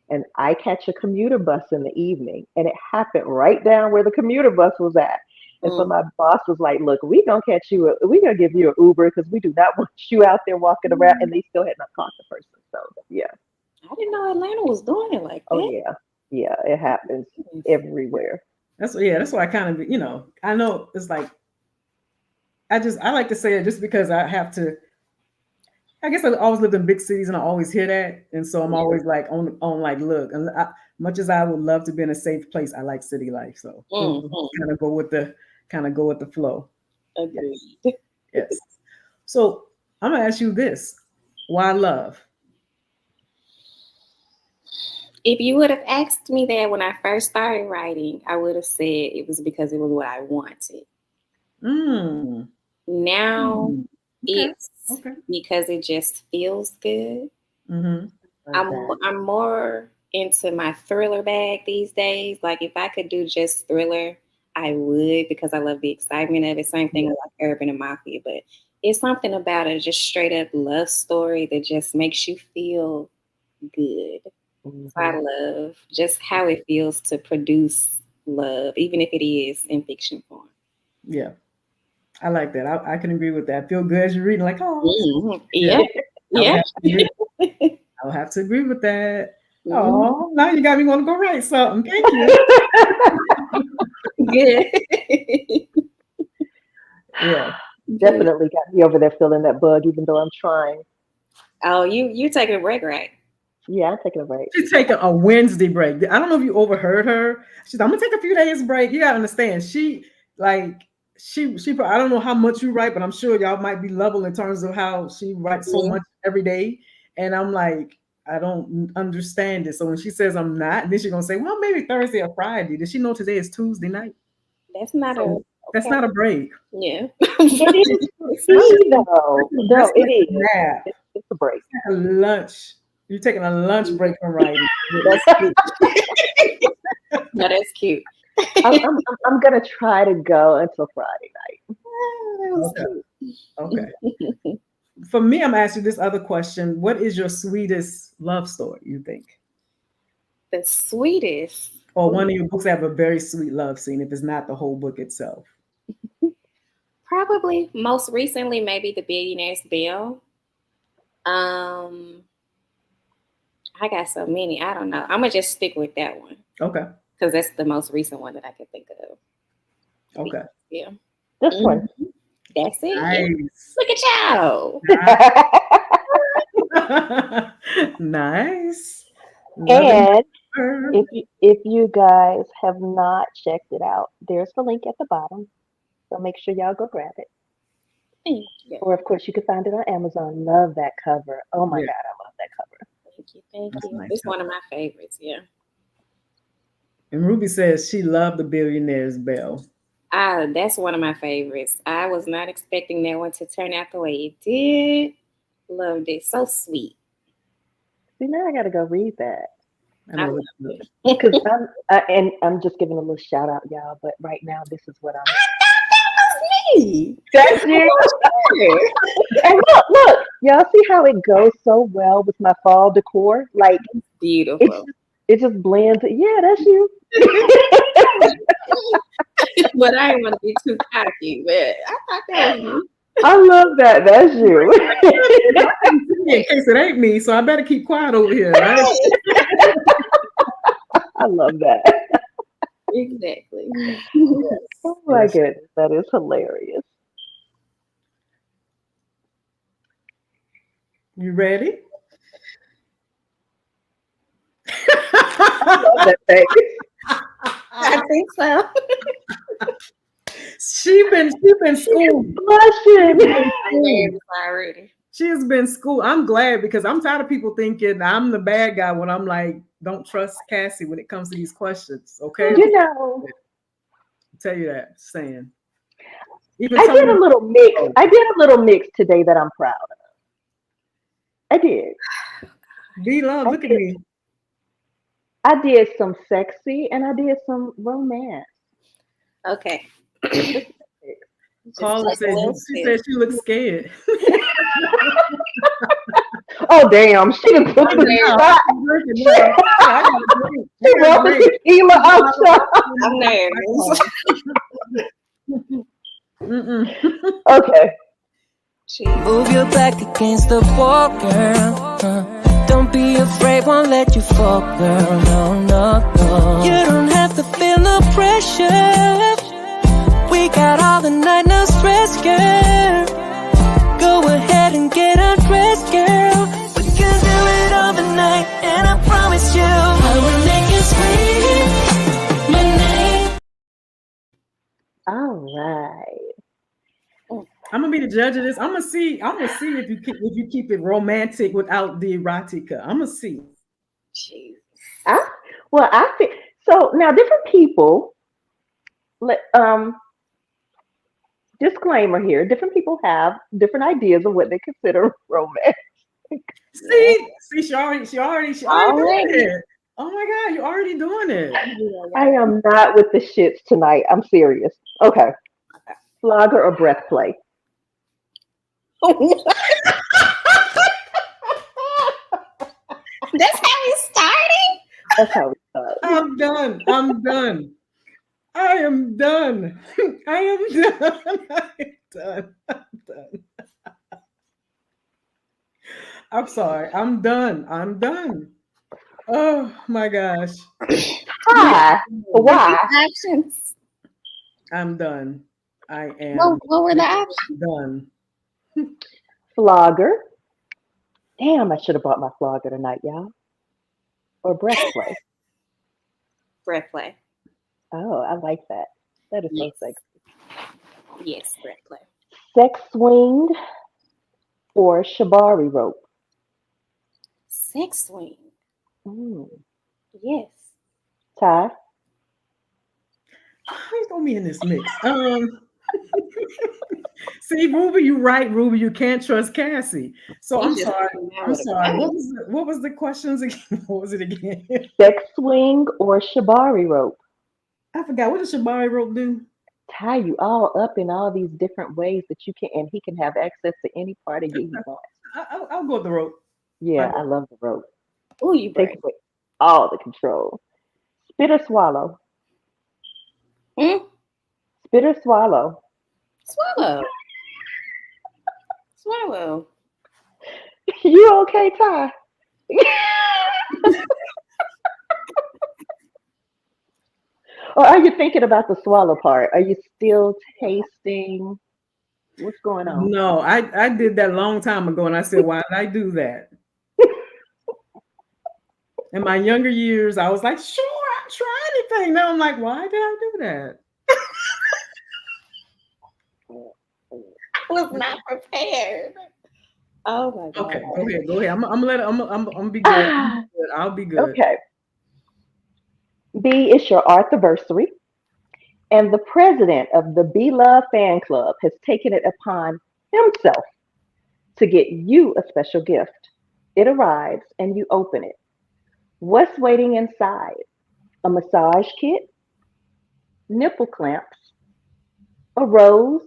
[SPEAKER 1] and I catch a commuter bus in the evening, and it happened right down where the commuter bus was at. And so
[SPEAKER 4] Mm.
[SPEAKER 1] my boss was like, "Look, we gonna catch you. We gonna give you an Uber because we do not want you out there walking around." And they still had not caught the person. So yeah,
[SPEAKER 4] I didn't know Atlanta was doing it like
[SPEAKER 1] oh
[SPEAKER 4] that.
[SPEAKER 1] yeah, yeah, it happens everywhere.
[SPEAKER 2] That's why I kind of, I know it's like I like to say it just because I have to. I guess I always lived in big cities and I always hear that, and so I'm always like on like look. And much as I would love to be in a safe place, I like city life. So
[SPEAKER 4] Mm-hmm.
[SPEAKER 2] kind of go with the flow.
[SPEAKER 4] Agreed.
[SPEAKER 2] Yes. So I'm gonna ask you this: why love?
[SPEAKER 4] If you would have asked me that when I first started writing, I would have said it was because it was what I wanted.
[SPEAKER 2] Mm.
[SPEAKER 4] Now
[SPEAKER 2] Mm. Okay.
[SPEAKER 4] it's
[SPEAKER 2] Okay.
[SPEAKER 4] because it just feels good.
[SPEAKER 2] Mm-hmm.
[SPEAKER 1] Love that.
[SPEAKER 4] I'm more into my thriller bag these days. Like if I could do just thriller, I would because I love the excitement of it. Same thing with like Urban and Mafia, but it's something about a just straight up love story that just makes you feel good. So I
[SPEAKER 1] Mhm.
[SPEAKER 4] love just how it feels to produce love, even if it is in fiction form.
[SPEAKER 2] Yeah, I like that. I can agree with that. Feel good as you're reading, like, oh,
[SPEAKER 4] Mhm.
[SPEAKER 2] yeah.
[SPEAKER 4] Yeah,
[SPEAKER 2] I would
[SPEAKER 4] yeah.
[SPEAKER 2] have to agree. I would have to agree with that.
[SPEAKER 4] Mhm.
[SPEAKER 2] Oh, now you got me want to go write something. Thank you.
[SPEAKER 4] Good.
[SPEAKER 2] Yeah.
[SPEAKER 4] Good.
[SPEAKER 1] Definitely got me over there feeling that bug, even though I'm trying.
[SPEAKER 4] Oh, you taking a break, right?
[SPEAKER 1] Yeah, I'm taking a break.
[SPEAKER 2] She's taking a Wednesday break. I don't know if you overheard her. She's, I'm gonna take a few days break. You gotta understand. Like she I don't know how much you write, but I'm sure y'all might be level in terms of how she writes so
[SPEAKER 4] Mhm.
[SPEAKER 2] much every day. And I'm like, I don't understand it. So when she says I'm not, then she's gonna say, well, maybe Thursday or Friday. Does she know today is Tuesday night?
[SPEAKER 4] That's not a
[SPEAKER 2] So that's
[SPEAKER 4] okay.
[SPEAKER 2] not a break.
[SPEAKER 4] Yeah.
[SPEAKER 1] It is for
[SPEAKER 4] It's not.
[SPEAKER 1] me though.
[SPEAKER 2] That's
[SPEAKER 1] No, it
[SPEAKER 2] like a
[SPEAKER 1] is.
[SPEAKER 2] nap.
[SPEAKER 1] It's a break.
[SPEAKER 2] A lunch. You're taking a lunch break from writing.
[SPEAKER 4] That's cute. No, that's cute.
[SPEAKER 1] I'm gonna try to go until Friday night.
[SPEAKER 4] That
[SPEAKER 2] Okay. Okay.
[SPEAKER 4] was cute.
[SPEAKER 2] For me, I'm asking this other question. What is your sweetest love story, you think?
[SPEAKER 4] The sweetest.
[SPEAKER 2] Or one of your books have a very sweet love scene, if it's not the whole book itself.
[SPEAKER 4] Probably most recently, maybe The Billionaire's Bill. Um, I got so many. I don't know. I'm gonna just stick with that one
[SPEAKER 2] Okay.
[SPEAKER 4] because that's the most recent one that I could think of.
[SPEAKER 2] Okay.
[SPEAKER 4] Yeah.
[SPEAKER 1] This one.
[SPEAKER 4] Mhm. That's it. Yeah.
[SPEAKER 2] Nice.
[SPEAKER 4] Look at y'all.
[SPEAKER 2] Nice. Loving
[SPEAKER 1] And
[SPEAKER 2] her.
[SPEAKER 1] if you guys have not checked it out, there's the link at the bottom. So make sure y'all go grab it.
[SPEAKER 4] Thank you.
[SPEAKER 1] Or of course you can find it on Amazon. Love that cover. Oh my
[SPEAKER 2] Yeah,
[SPEAKER 1] God, I love that cover.
[SPEAKER 4] Thank you. Thank
[SPEAKER 2] that's a
[SPEAKER 4] you.
[SPEAKER 2] nice
[SPEAKER 4] It's
[SPEAKER 2] cover.
[SPEAKER 4] one of my favorites. Yeah.
[SPEAKER 2] And Ruby says she loved the billionaire's bell.
[SPEAKER 4] That's one of my favorites. I was not expecting that one to turn out the way it did. Loved it. So sweet.
[SPEAKER 1] See, now I gotta go read that.
[SPEAKER 2] I
[SPEAKER 4] I
[SPEAKER 2] know
[SPEAKER 4] love
[SPEAKER 2] it's good.
[SPEAKER 1] Because and I'm just giving a little shout out, y'all. But right now, this is what I'm.
[SPEAKER 4] that was me.
[SPEAKER 1] That's you.
[SPEAKER 4] Sure.
[SPEAKER 1] And look, y'all see how it goes so well with my fall decor? Like it's
[SPEAKER 4] Beautiful.
[SPEAKER 1] it just blends. Yeah, that's you.
[SPEAKER 4] But I didn't want to be too cocky. But I thought that was me.
[SPEAKER 1] I love that. That's you.
[SPEAKER 2] In case it ain't me, so I better keep quiet over here, right?
[SPEAKER 1] I love that.
[SPEAKER 4] Exactly.
[SPEAKER 1] Oh my
[SPEAKER 2] Yes.
[SPEAKER 1] goodness, that is hilarious.
[SPEAKER 2] You ready?
[SPEAKER 1] Love that face.
[SPEAKER 4] I think so.
[SPEAKER 2] She been schooled.
[SPEAKER 1] Blushing.
[SPEAKER 4] I'm nervous already.
[SPEAKER 2] She has been schooled. I'm glad because I'm tired of people thinking I'm the bad guy when I'm like, don't trust Cassie when it comes to these questions. Okay,
[SPEAKER 1] You know,
[SPEAKER 2] I'll tell you that. Just saying. Even
[SPEAKER 1] I did
[SPEAKER 2] someone.
[SPEAKER 1] a little mix. I did a little mix today that I'm proud of. I did.
[SPEAKER 2] Be love.
[SPEAKER 1] I
[SPEAKER 2] Look at
[SPEAKER 1] did.
[SPEAKER 2] me.
[SPEAKER 1] I did some sexy and I did some romance.
[SPEAKER 4] Okay.
[SPEAKER 1] Just a mix.
[SPEAKER 4] Just
[SPEAKER 2] Carla
[SPEAKER 4] take a
[SPEAKER 2] said
[SPEAKER 4] little
[SPEAKER 2] she
[SPEAKER 4] sip.
[SPEAKER 2] said she looks scared.
[SPEAKER 1] Oh damn, she done took
[SPEAKER 4] I'm
[SPEAKER 1] the
[SPEAKER 4] nervous.
[SPEAKER 1] shot.
[SPEAKER 2] I'm drinking now. I got a drink.
[SPEAKER 1] She
[SPEAKER 2] I got a
[SPEAKER 1] brought the
[SPEAKER 2] drink.
[SPEAKER 1] tequila out.
[SPEAKER 4] I'm nervous.
[SPEAKER 1] Okay.
[SPEAKER 4] Jeez.
[SPEAKER 3] Move your back against the wall, girl. Don't be afraid, won't let you fall, girl. No, no, no. You don't have to feel no pressure. We got all the night, no stress, girl. Go ahead and get undressed, girl. We can do it overnight, and I promise you, I will make you scream my name.
[SPEAKER 1] All right.
[SPEAKER 2] I'm gonna be the judge of this. I'm gonna see if you keep it romantic without the erotica. I'm gonna see.
[SPEAKER 4] Jeez.
[SPEAKER 1] I, well, I think so. Now, different people. Let disclaimer here. Different people have different ideas of what they consider romance.
[SPEAKER 2] See, she already doing
[SPEAKER 4] Already.
[SPEAKER 2] it. Oh my God, you're already doing it.
[SPEAKER 1] I am not with the shits tonight. I'm serious. Okay. Flogger or breath play?
[SPEAKER 4] That's how we started?
[SPEAKER 1] That's how we start.
[SPEAKER 2] I'm done. I'm done. I am done. I am done. I am done. I'm done. I'm sorry. I'm done. I'm done. Oh my gosh.
[SPEAKER 1] Hi. Why?
[SPEAKER 4] Options.
[SPEAKER 2] I'm done. I am
[SPEAKER 4] What were the options?
[SPEAKER 2] done.
[SPEAKER 1] Flogger. Damn, I should have bought my flogger tonight, y'all. Or breath play.
[SPEAKER 4] Breath play.
[SPEAKER 1] Oh, I like that. That is so
[SPEAKER 4] Yes.
[SPEAKER 1] sexy.
[SPEAKER 4] Yes, breath play.
[SPEAKER 1] Sex swing or shibari rope?
[SPEAKER 4] Sex swing.
[SPEAKER 1] Mm.
[SPEAKER 4] Yes.
[SPEAKER 1] Ty?
[SPEAKER 2] Please throw me in this mix. See, Ruby, you right, Ruby. You can't trust Cassie. So
[SPEAKER 4] You
[SPEAKER 2] I'm
[SPEAKER 4] just
[SPEAKER 2] sorry.
[SPEAKER 4] came out
[SPEAKER 2] I'm
[SPEAKER 4] with a
[SPEAKER 2] sorry.
[SPEAKER 4] bang.
[SPEAKER 2] What was the questions again? What was it again?
[SPEAKER 1] Sex swing or shibari rope?
[SPEAKER 2] I forgot. What does Shabari rope do?
[SPEAKER 1] Tie you all up in all these different ways that you can, and he can have access to any part of you he wants.
[SPEAKER 2] I'll go with the rope.
[SPEAKER 1] Yeah, I love the rope.
[SPEAKER 4] Ooh, you
[SPEAKER 1] Take
[SPEAKER 4] brave.
[SPEAKER 1] away all the control. Spit or swallow?
[SPEAKER 4] Mm?
[SPEAKER 1] Spit or swallow?
[SPEAKER 4] Swallow. Swallow.
[SPEAKER 1] You okay, Ty? Or are you thinking about the swallow part? Are you still tasting? What's going on?
[SPEAKER 2] No, I did that a long time ago, and I said, why did I do that? In my younger years, I was like, sure, I'll try anything. Now I'm like, why did I do that?
[SPEAKER 4] I was not prepared. Oh my God.
[SPEAKER 2] Okay, go ahead. I'm gonna be good. I'll be good.
[SPEAKER 1] Okay. B, it's your Arthurversary, and the president of the Be Love fan club has taken it upon himself to get you a special gift. It arrives and you open it. What's waiting inside? A massage kit, nipple clamps, a rose,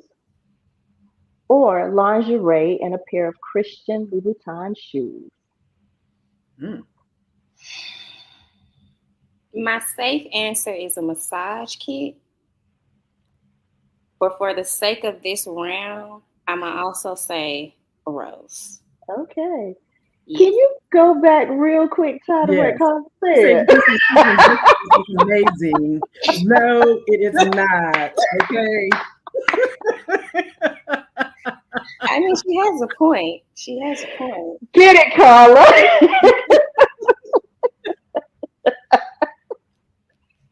[SPEAKER 1] or lingerie and a pair of Christian Louboutin shoes.
[SPEAKER 2] Mm.
[SPEAKER 4] My safe answer is a massage kit. But for the sake of this round, I'm going to also say a rose.
[SPEAKER 1] Okay.
[SPEAKER 4] Yes.
[SPEAKER 1] Can you go back real quick, Ty, to what
[SPEAKER 2] Yes.
[SPEAKER 1] Carl
[SPEAKER 2] Say,
[SPEAKER 1] said?
[SPEAKER 2] this is amazing. No, it is not. Okay.
[SPEAKER 4] I mean, she has a point. She has a point.
[SPEAKER 1] Get it, Carla.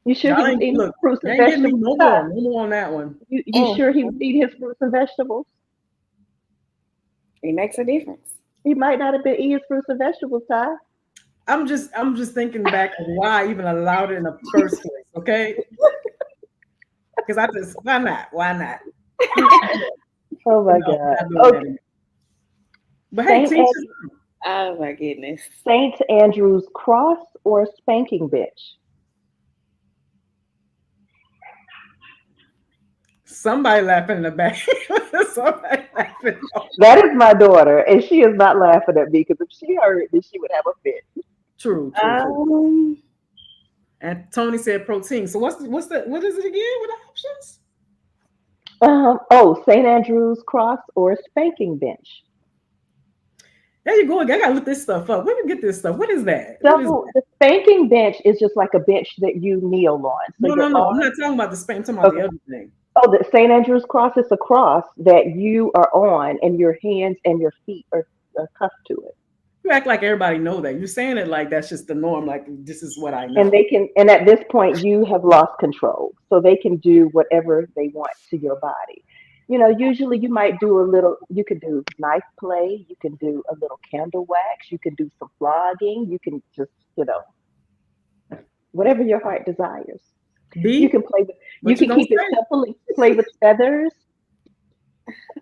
[SPEAKER 1] You sure he
[SPEAKER 2] Y'all
[SPEAKER 1] was
[SPEAKER 2] ain't,
[SPEAKER 1] eating
[SPEAKER 2] look,
[SPEAKER 1] fruits
[SPEAKER 2] you
[SPEAKER 1] and
[SPEAKER 2] ain't getting me
[SPEAKER 1] vegetables?
[SPEAKER 2] no more on that one.
[SPEAKER 1] You sure he was eating his fruits and vegetables?
[SPEAKER 4] It makes a difference.
[SPEAKER 1] He might not have been eating his fruits and vegetables, Ty.
[SPEAKER 2] I'm just thinking back of why I even allowed it in the first place. Okay. Because I just why not? Why not?
[SPEAKER 1] Oh my
[SPEAKER 2] No,
[SPEAKER 1] God.
[SPEAKER 2] not doing
[SPEAKER 1] Okay.
[SPEAKER 2] that. But hey,
[SPEAKER 1] Saint,
[SPEAKER 2] teach us.
[SPEAKER 4] Oh my goodness.
[SPEAKER 1] Saint Andrew's cross or spanking bitch?
[SPEAKER 2] Somebody laughing in the back. I'm laughing.
[SPEAKER 1] That is my daughter, and she is not laughing at me because if she heard me, she would have a fit.
[SPEAKER 2] True. And Tony said protein. So what is it again? What are the options?
[SPEAKER 1] St. Andrew's cross or spanking bench.
[SPEAKER 2] There you go again. I gotta look this stuff up. Where do you get this stuff? What is that?
[SPEAKER 1] So the spanking bench is just like a bench that you kneel on. So
[SPEAKER 2] No. I'm not talking about the spank. I'm talking about the other thing.
[SPEAKER 1] Oh, the St. Andrew's cross is a cross that you are on, and your hands and your feet are cuffed to it.
[SPEAKER 2] You act like everybody know that. You're saying it like that's just the norm. Like this is what I know.
[SPEAKER 1] And and at this point, you have lost control, so they can do whatever they want to your body. Usually you might do you can do knife play, you can do a little candle wax, you can do some flogging, you can just, whatever your heart desires. You can play with, you can keep it simple and play with feathers.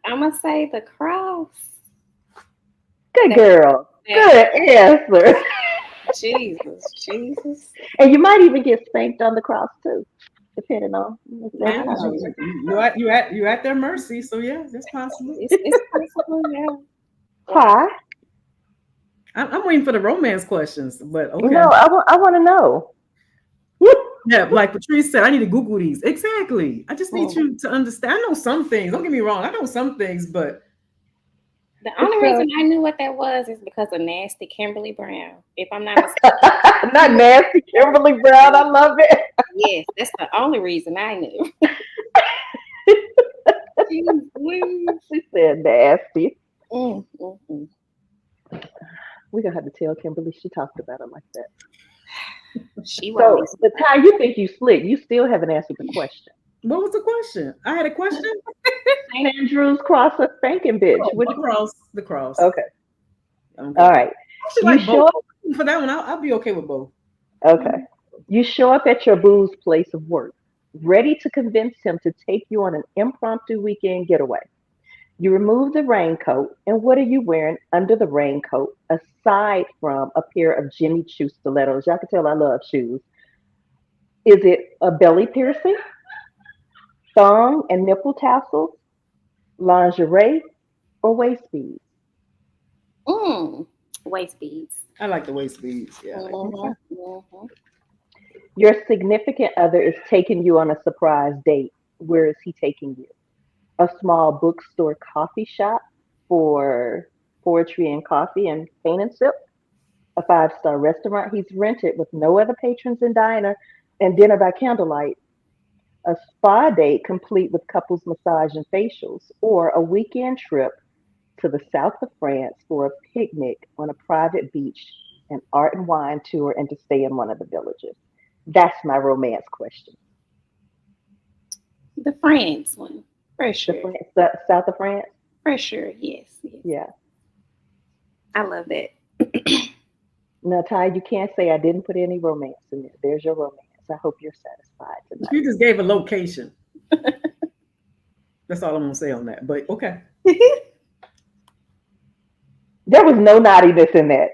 [SPEAKER 4] I'm going to say the cross.
[SPEAKER 1] Good girl. Good answer.
[SPEAKER 4] Jesus.
[SPEAKER 1] And you might even get spanked on the cross too, depending on.
[SPEAKER 2] You at their mercy, so yeah, that's possible.
[SPEAKER 4] It's possible, yeah.
[SPEAKER 1] Hi.
[SPEAKER 2] I'm waiting for the romance questions, but okay.
[SPEAKER 1] No, I want to know.
[SPEAKER 2] Yeah, like Patrice said, I need to Google these. Exactly. I just need you to understand. I know some things. Don't get me wrong. I know some things, but
[SPEAKER 4] the only reason I knew what that was is because of nasty Kimberly Brown. If I'm not mistaken.
[SPEAKER 1] Not nasty Kimberly Brown. I love it.
[SPEAKER 4] Yes, that's the only reason I knew.
[SPEAKER 1] She said nasty. We're gonna have to tell Kimberly she talked about it like that. So the time you think you slick, you still haven't answered the question.
[SPEAKER 2] What was the question? I had a question.
[SPEAKER 1] St. Andrew's cross or spanking bitch?
[SPEAKER 2] The cross.
[SPEAKER 1] Okay. All right.
[SPEAKER 2] You show up for that one. I'll be okay with both.
[SPEAKER 1] Okay. You show up at your boo's place of work, ready to convince him to take you on an impromptu weekend getaway. You remove the raincoat, and what are you wearing under the raincoat aside from a pair of Jimmy Choo stilettos? Y'all can tell I love shoes. Is it a belly piercing, thong and nipple tassels, lingerie, or waist beads?
[SPEAKER 4] Waist beads.
[SPEAKER 2] I like the waist beads. Yeah.
[SPEAKER 1] Your significant other is taking you on a surprise date. Where is he taking you? A small bookstore coffee shop for poetry and coffee and paint and sip, a 5-star restaurant he's rented with no other patrons and dinner by candlelight, a spa date complete with couples massage and facials, or a weekend trip to the south of France for a picnic on a private beach, an art and wine tour, and to stay in one of the villages. That's my romance question.
[SPEAKER 4] The France one. For sure.
[SPEAKER 1] The south of France?
[SPEAKER 4] For sure, yes.
[SPEAKER 1] Yeah.
[SPEAKER 4] I love that.
[SPEAKER 1] Now, Ty, you can't say I didn't put any romance in there. There's your romance. I hope you're satisfied tonight.
[SPEAKER 2] You just gave a location. That's all I'm going to say on that. But okay.
[SPEAKER 1] There was no naughtiness in that.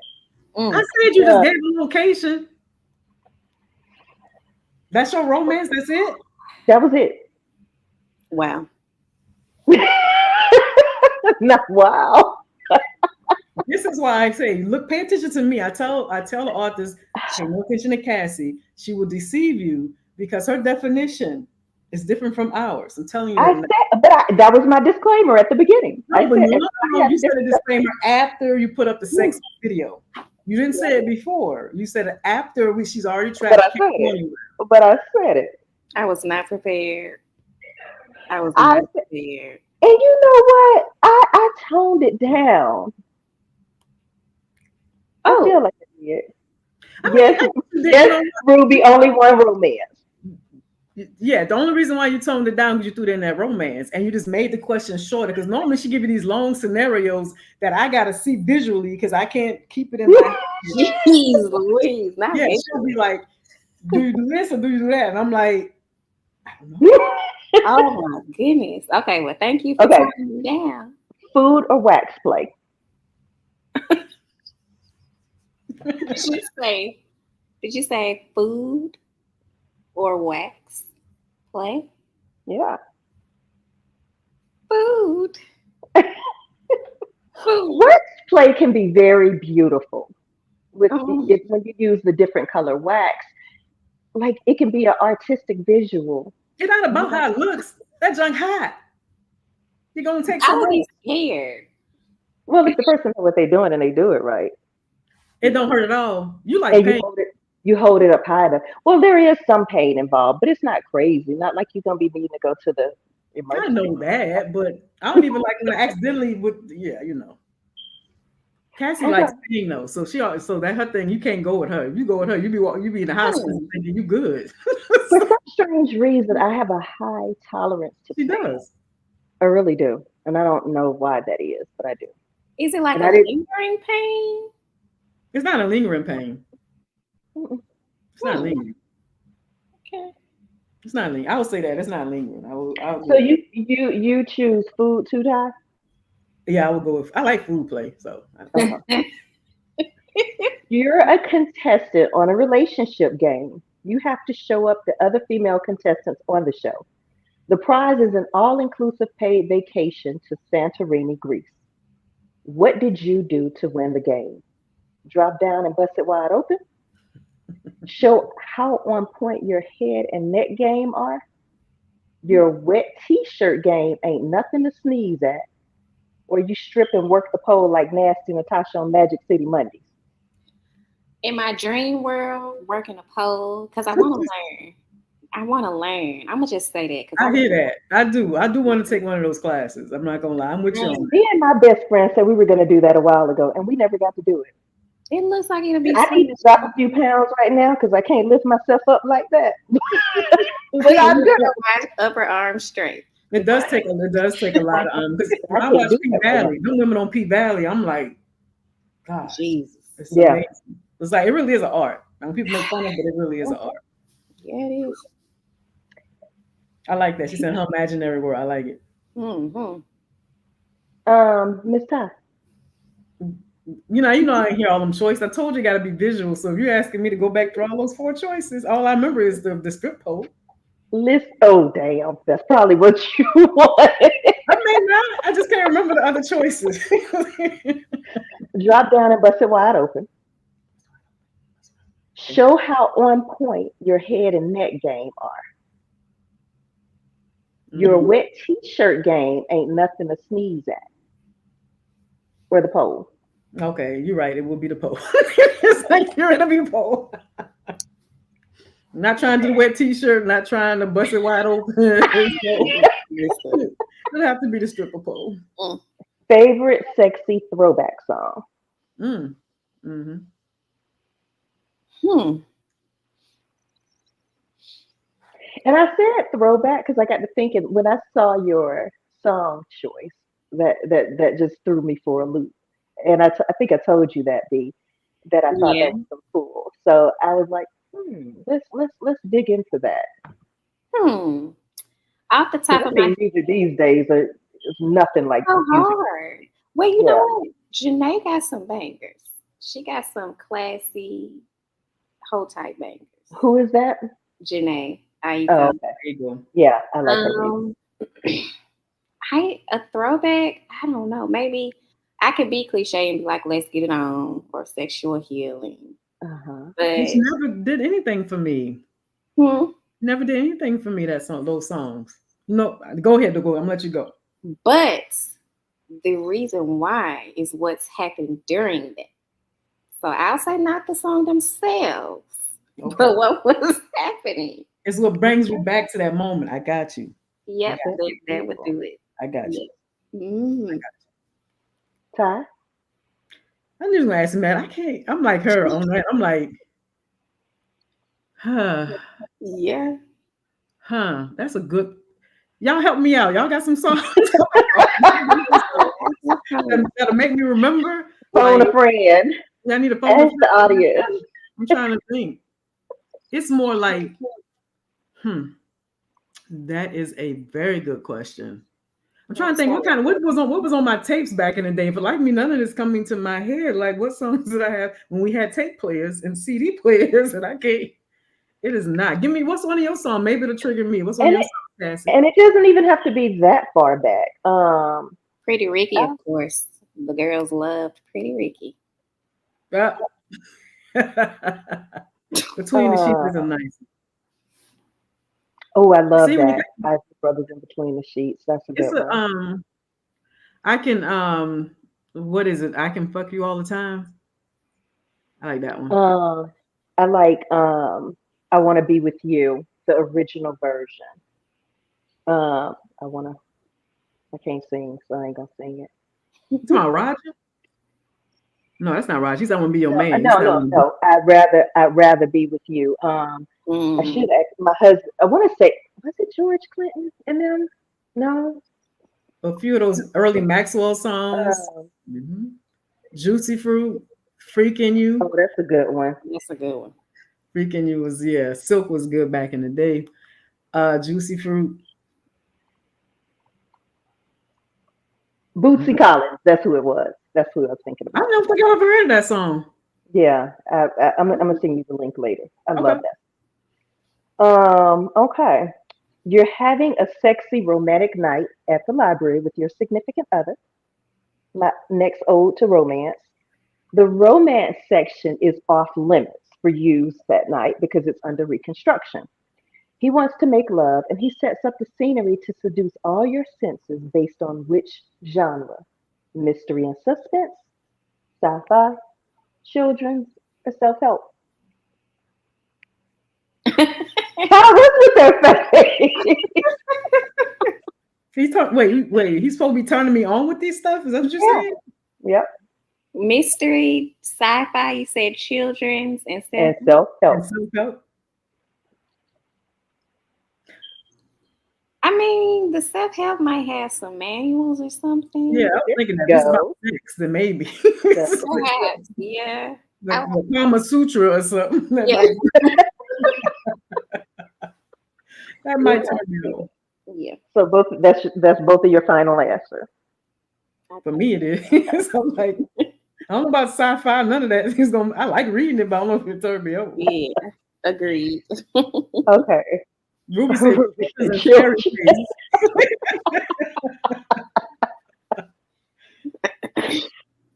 [SPEAKER 2] I said you just gave a location. That's your romance? That's it?
[SPEAKER 1] That was it.
[SPEAKER 4] Wow.
[SPEAKER 1] Not wow.
[SPEAKER 2] This is why I say, look, pay attention to me. I tell the authors, pay no attention to Cassie. She will deceive you because her definition is different from ours. I'm telling you.
[SPEAKER 1] That was my disclaimer at the beginning.
[SPEAKER 2] You said a disclaimer after you put up the sex video. You didn't say it before. You said it after she's already tracked.
[SPEAKER 1] But I said it.
[SPEAKER 4] I was not prepared. prepared.
[SPEAKER 1] And you know what? I toned it down. I feel like I did. Yes, Ruby, only one romance.
[SPEAKER 2] Yeah, the only reason why you toned it down because you threw it in that romance and you just made the question shorter because normally she give you these long scenarios that I gotta see visually because I can't keep it in my
[SPEAKER 4] Jeez Louise.
[SPEAKER 2] Yeah, she'll be like, do you do this or do you do that? And I'm like, I don't know.
[SPEAKER 4] Oh my goodness. Okay, well thank you for toning me down.
[SPEAKER 1] Food or wax play?
[SPEAKER 4] Did you say food or wax play?
[SPEAKER 1] Yeah.
[SPEAKER 4] Food.
[SPEAKER 1] Wordplay can be very beautiful with
[SPEAKER 4] Oh,
[SPEAKER 1] it when you use the different color wax. Like it can be an artistic visual.
[SPEAKER 2] It's not
[SPEAKER 1] You
[SPEAKER 2] about
[SPEAKER 1] know,
[SPEAKER 2] how it looks. That junk hot. You're gonna take
[SPEAKER 4] I
[SPEAKER 2] some
[SPEAKER 4] would
[SPEAKER 2] money.
[SPEAKER 4] be scared.
[SPEAKER 1] well, if the person know what they're doing and they do it right,
[SPEAKER 2] It
[SPEAKER 1] you
[SPEAKER 2] don't
[SPEAKER 1] know,
[SPEAKER 2] hurt at all. You like
[SPEAKER 1] and
[SPEAKER 2] pain.
[SPEAKER 1] you hold it up high enough. Well, there is some pain involved, but it's not crazy. Not like you're gonna be needing to go to the
[SPEAKER 2] I
[SPEAKER 1] emergency
[SPEAKER 2] know
[SPEAKER 1] room.
[SPEAKER 2] that, but I don't even like when I accidentally would. Yeah, you know. Cassie
[SPEAKER 1] I
[SPEAKER 2] likes
[SPEAKER 1] got
[SPEAKER 2] pain though, so so that her thing. You can't go with her. If you go with her, you be in the hospital
[SPEAKER 4] Hmm.
[SPEAKER 2] thinking you good.
[SPEAKER 1] for
[SPEAKER 2] So
[SPEAKER 1] some strange reason, I have a high tolerance to
[SPEAKER 2] she
[SPEAKER 1] pain.
[SPEAKER 2] does.
[SPEAKER 1] I really do, and I don't know why that is, but I do.
[SPEAKER 4] Is it like
[SPEAKER 1] And
[SPEAKER 4] a
[SPEAKER 1] I didn't.
[SPEAKER 4] lingering pain?
[SPEAKER 2] It's not a lingering pain.
[SPEAKER 1] Mm-mm.
[SPEAKER 2] It's not
[SPEAKER 4] Hmm.
[SPEAKER 2] lingering.
[SPEAKER 4] Okay.
[SPEAKER 2] It's not lingering. I would say that it's not lingering. I would
[SPEAKER 1] So
[SPEAKER 2] go.
[SPEAKER 1] you choose food too, Ty?
[SPEAKER 2] Yeah, I would go with. I like food play, so
[SPEAKER 1] Uh-huh. You're a contestant on a relationship game. You have to show up to other female contestants on the show. The prize is an all-inclusive paid vacation to Santorini, Greece. What did you do to win the game? Drop down and bust it wide open? Show how on point your head and neck game are? Your wet t-shirt game ain't nothing to sneeze at? Or you strip and work the pole like Nasty Natasha on Magic City Mondays?
[SPEAKER 4] In my dream world, working a pole because I want to learn. I want to learn. I'm gonna just say that because
[SPEAKER 2] I
[SPEAKER 4] I
[SPEAKER 2] hear
[SPEAKER 4] want.
[SPEAKER 2] that. I do. I do want to take one of those classes. I'm not gonna lie. I'm with you on
[SPEAKER 1] Me and my best friend said we were going to do that a while ago, and we never got to do it.
[SPEAKER 4] It looks like it'll be
[SPEAKER 1] I
[SPEAKER 4] so
[SPEAKER 1] need to
[SPEAKER 4] much
[SPEAKER 1] drop a
[SPEAKER 4] fun.
[SPEAKER 1] few pounds right now because I can't lift myself up like that. But
[SPEAKER 4] Can
[SPEAKER 1] I
[SPEAKER 4] you
[SPEAKER 1] do.
[SPEAKER 4] put my upper arm straight?
[SPEAKER 2] it does take a lot of because
[SPEAKER 1] I
[SPEAKER 2] when I
[SPEAKER 1] can't
[SPEAKER 2] watch
[SPEAKER 1] do
[SPEAKER 2] P
[SPEAKER 1] that right now.
[SPEAKER 2] Valley, them women on P Valley, I'm like, God,
[SPEAKER 4] Jesus.
[SPEAKER 2] it's
[SPEAKER 1] Yeah.
[SPEAKER 2] amazing. It's like it really is an art. I mean, people make fun of it, but it really is an art.
[SPEAKER 4] Yeah, it is.
[SPEAKER 2] I like that. She said her imaginary world. I like it.
[SPEAKER 4] Mm-hmm.
[SPEAKER 1] Miss Ty.
[SPEAKER 2] You know, I ain't hear all them choices. I told you, got to be visual. So if you're asking me to go back through all those four choices, all I remember is the strip pole.
[SPEAKER 1] List. Oh, damn. That's probably what you want.
[SPEAKER 2] I may not. I just can't remember the other choices.
[SPEAKER 1] Drop down and bust it wide open. Show how on point your head and neck game are. Your
[SPEAKER 2] Mhm.
[SPEAKER 1] wet t-shirt game ain't nothing to sneeze at. Or the pole.
[SPEAKER 2] Okay, you're right. It will be the pole. It's like you're gonna be pole. Not trying to do the wet t-shirt, not trying to bust it wide open. So,
[SPEAKER 4] Listen.
[SPEAKER 2] it'll have to be the stripper pole.
[SPEAKER 4] Mm.
[SPEAKER 1] Favorite sexy throwback song.
[SPEAKER 2] Mm. Hmm.
[SPEAKER 4] Hmm.
[SPEAKER 1] And I said throwback because I got to thinking when I saw your song choice that just threw me for a loop. And I think I told you that B that I thought
[SPEAKER 4] Yeah.
[SPEAKER 1] that was so cool. So I was like, let's dig into that
[SPEAKER 4] Hmm. Off the top
[SPEAKER 1] because I
[SPEAKER 4] of my
[SPEAKER 1] think music these days is nothing like
[SPEAKER 4] so
[SPEAKER 1] music.
[SPEAKER 4] hard. Well, you know
[SPEAKER 1] Yeah.
[SPEAKER 4] what? Janae got some bangers. She got some classy whole type bangers.
[SPEAKER 1] Who is that?
[SPEAKER 4] Janae,
[SPEAKER 1] Oh,
[SPEAKER 4] Aiko.
[SPEAKER 1] okay.
[SPEAKER 2] There you go.
[SPEAKER 1] Yeah, I like her music.
[SPEAKER 4] Um, I a throwback. I don't know. Maybe I could be cliche and be like, "Let's get it on" or "Sexual Healing,"
[SPEAKER 1] Uh huh.
[SPEAKER 2] Which
[SPEAKER 4] but
[SPEAKER 2] never did anything for me.
[SPEAKER 4] hmm,
[SPEAKER 2] Never did anything for me. That song, those songs. No, go ahead. Go. I'm gonna let you go.
[SPEAKER 4] but the reason why is what's happened during that. So I'll say not the song themselves,
[SPEAKER 2] Okay.
[SPEAKER 4] but what was happening.
[SPEAKER 2] It's what brings you back to that moment. I got you. I
[SPEAKER 4] Yep,
[SPEAKER 2] got
[SPEAKER 1] That's
[SPEAKER 4] that would
[SPEAKER 1] beautiful.
[SPEAKER 4] do it.
[SPEAKER 2] I got
[SPEAKER 4] Yeah.
[SPEAKER 2] you.
[SPEAKER 4] Mm.
[SPEAKER 1] Ty.
[SPEAKER 2] I'm just gonna ask him that. I can't. I'm like her on that. I'm like, huh,
[SPEAKER 4] Yeah.
[SPEAKER 2] huh. That's a good. Y'all help me out. Y'all got some songs that'll make me remember.
[SPEAKER 1] Phone
[SPEAKER 2] Like,
[SPEAKER 1] a friend.
[SPEAKER 2] I need a phone a
[SPEAKER 1] Ask the
[SPEAKER 2] friend.
[SPEAKER 1] audience.
[SPEAKER 2] I'm trying to think. It's more like, hmm. That is a very good question. I'm trying to think what was on my tapes back in the day. For like me, none of this coming to my head. Like what songs did I have when we had tape players and CD players? And I can't. It is not. Give me what's one of your songs? Maybe it'll trigger me. What's one of
[SPEAKER 1] And
[SPEAKER 2] your
[SPEAKER 1] it,
[SPEAKER 2] songs, Cassie?
[SPEAKER 1] and it doesn't even have to be that far back.
[SPEAKER 4] Pretty Ricky, of
[SPEAKER 1] I,
[SPEAKER 4] course. The girls loved Pretty Ricky.
[SPEAKER 2] Yeah. Between the Sheets is a nice.
[SPEAKER 1] Oh, I love
[SPEAKER 2] See, when you
[SPEAKER 1] that. I Brothers in Between the Sheets. That's a
[SPEAKER 2] it's
[SPEAKER 1] good
[SPEAKER 2] a
[SPEAKER 1] one.
[SPEAKER 2] I can what is it? I can fuck you all the time. I like that one.
[SPEAKER 1] Um, I like I Want to Be with You, the original version. I wanna. I can't sing, so I ain't gonna sing it.
[SPEAKER 2] You talking about Roger? No, that's not Roger. He's not want to be your
[SPEAKER 1] No,
[SPEAKER 2] man. He's
[SPEAKER 1] no,
[SPEAKER 2] not
[SPEAKER 1] no,
[SPEAKER 2] want to
[SPEAKER 1] no. I'd rather be with you. I
[SPEAKER 4] Mm.
[SPEAKER 1] should ask my husband. I want to say, was it George Clinton and them? No.
[SPEAKER 2] a few of those early Maxwell songs.
[SPEAKER 1] Um,
[SPEAKER 2] Mhm. Juicy Fruit, Freaking You.
[SPEAKER 1] oh, that's a good one.
[SPEAKER 4] That's a good one.
[SPEAKER 2] Freaking You was, yeah, Silk was good back in the day. Juicy Fruit.
[SPEAKER 1] Bootsy Collins. That's who it was. That's who I was thinking
[SPEAKER 2] I
[SPEAKER 1] about.
[SPEAKER 2] don't think I've ever heard that song.
[SPEAKER 1] Yeah, I'm gonna send you the link later. I
[SPEAKER 2] Okay.
[SPEAKER 1] love that. Okay. You're having a sexy romantic night at the library with your significant other. Next ode to romance. The romance section is off limits for use that night because it's under reconstruction. He wants to make love and he sets up the scenery to seduce all your senses based on which genre: mystery and suspense, sci fi, children's, or self help. How was with that face?
[SPEAKER 2] Wait. He's supposed to be turning me on with these stuff? Is that what you're
[SPEAKER 1] Yeah,
[SPEAKER 2] saying?
[SPEAKER 1] yep,
[SPEAKER 4] Mystery, sci-fi. You said children's and
[SPEAKER 1] and
[SPEAKER 4] stuff.
[SPEAKER 1] self
[SPEAKER 2] And
[SPEAKER 1] help.
[SPEAKER 2] self-help?
[SPEAKER 4] I mean, the self-help might have some manuals or
[SPEAKER 2] Yeah,
[SPEAKER 4] something.
[SPEAKER 2] I was
[SPEAKER 1] There
[SPEAKER 2] thinking
[SPEAKER 1] you
[SPEAKER 2] that this is about
[SPEAKER 1] go.
[SPEAKER 2] sex, then maybe.
[SPEAKER 1] That's
[SPEAKER 2] It's like
[SPEAKER 4] Perhaps, yeah. I,
[SPEAKER 2] the Kama Sutra or something.
[SPEAKER 4] yeah,
[SPEAKER 2] That might turn me on.
[SPEAKER 4] yeah.
[SPEAKER 1] so both. That's both of your final answer.
[SPEAKER 2] For me, it is. I'm like, I don't know about sci-fi, none of that. I like reading it, but I don't know if it turned me on.
[SPEAKER 4] Yeah, agreed.
[SPEAKER 1] Okay.
[SPEAKER 2] Ruby said pictures and fairy
[SPEAKER 1] Children.
[SPEAKER 2] tales.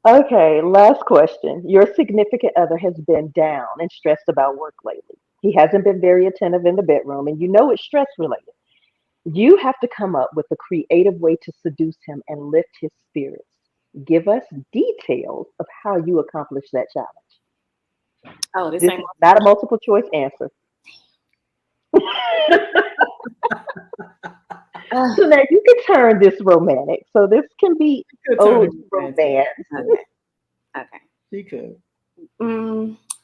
[SPEAKER 1] Okay, last question. Your significant other has been down and stressed about work lately. He hasn't been very attentive in the bedroom, and you know it's stress related. You have to come up with a creative way to seduce him and lift his spirits. Give us details of how you accomplish that challenge.
[SPEAKER 4] Oh, this
[SPEAKER 1] This
[SPEAKER 4] ain't
[SPEAKER 1] is not a multiple choice answer.
[SPEAKER 4] my.
[SPEAKER 1] So now you can turn this romantic. So this can be
[SPEAKER 2] Could turn
[SPEAKER 1] ode
[SPEAKER 2] it
[SPEAKER 1] to
[SPEAKER 2] romantic.
[SPEAKER 1] romance.
[SPEAKER 4] Okay, okay.
[SPEAKER 2] She could.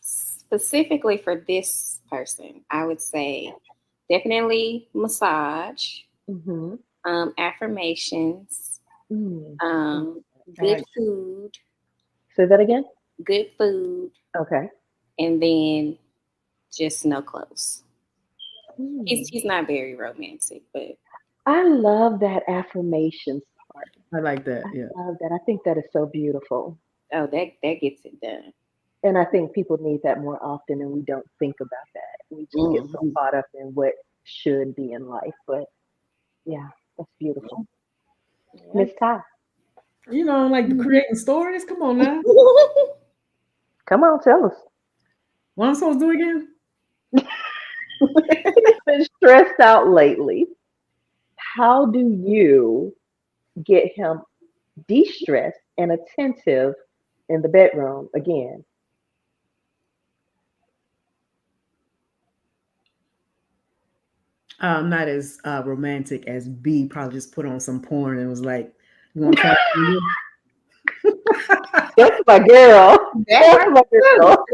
[SPEAKER 4] Specifically for this person, I would say definitely massage,
[SPEAKER 1] Mm-hmm.
[SPEAKER 4] Affirmations,
[SPEAKER 1] Mm.
[SPEAKER 4] good
[SPEAKER 2] Right.
[SPEAKER 4] food,
[SPEAKER 1] Say that again.
[SPEAKER 4] good food,
[SPEAKER 1] Okay.
[SPEAKER 4] and then just no clothes.
[SPEAKER 1] Mm.
[SPEAKER 4] He's not very romantic, but
[SPEAKER 1] I love that affirmations part.
[SPEAKER 2] I like that.
[SPEAKER 1] I
[SPEAKER 2] Yeah.
[SPEAKER 1] love that. I think that is so beautiful.
[SPEAKER 4] oh, that gets it done.
[SPEAKER 1] And I think people need that more often, and we don't think about that. We just get so
[SPEAKER 4] Mhm.
[SPEAKER 1] caught up in what should be in life. But yeah, that's beautiful.
[SPEAKER 4] Yeah.
[SPEAKER 1] Miss Ty,
[SPEAKER 2] You know, like creating stories. Come on now.
[SPEAKER 1] come on, tell us.
[SPEAKER 2] What I'm supposed to do again?
[SPEAKER 1] He's been stressed out lately. How do you get him de stressed and attentive in the bedroom again?
[SPEAKER 2] Not as romantic as B. Probably just put on some porn and was like, "You want to try?"
[SPEAKER 1] That's my girl.
[SPEAKER 4] That
[SPEAKER 1] That's
[SPEAKER 4] works
[SPEAKER 1] my
[SPEAKER 4] too.
[SPEAKER 1] girl.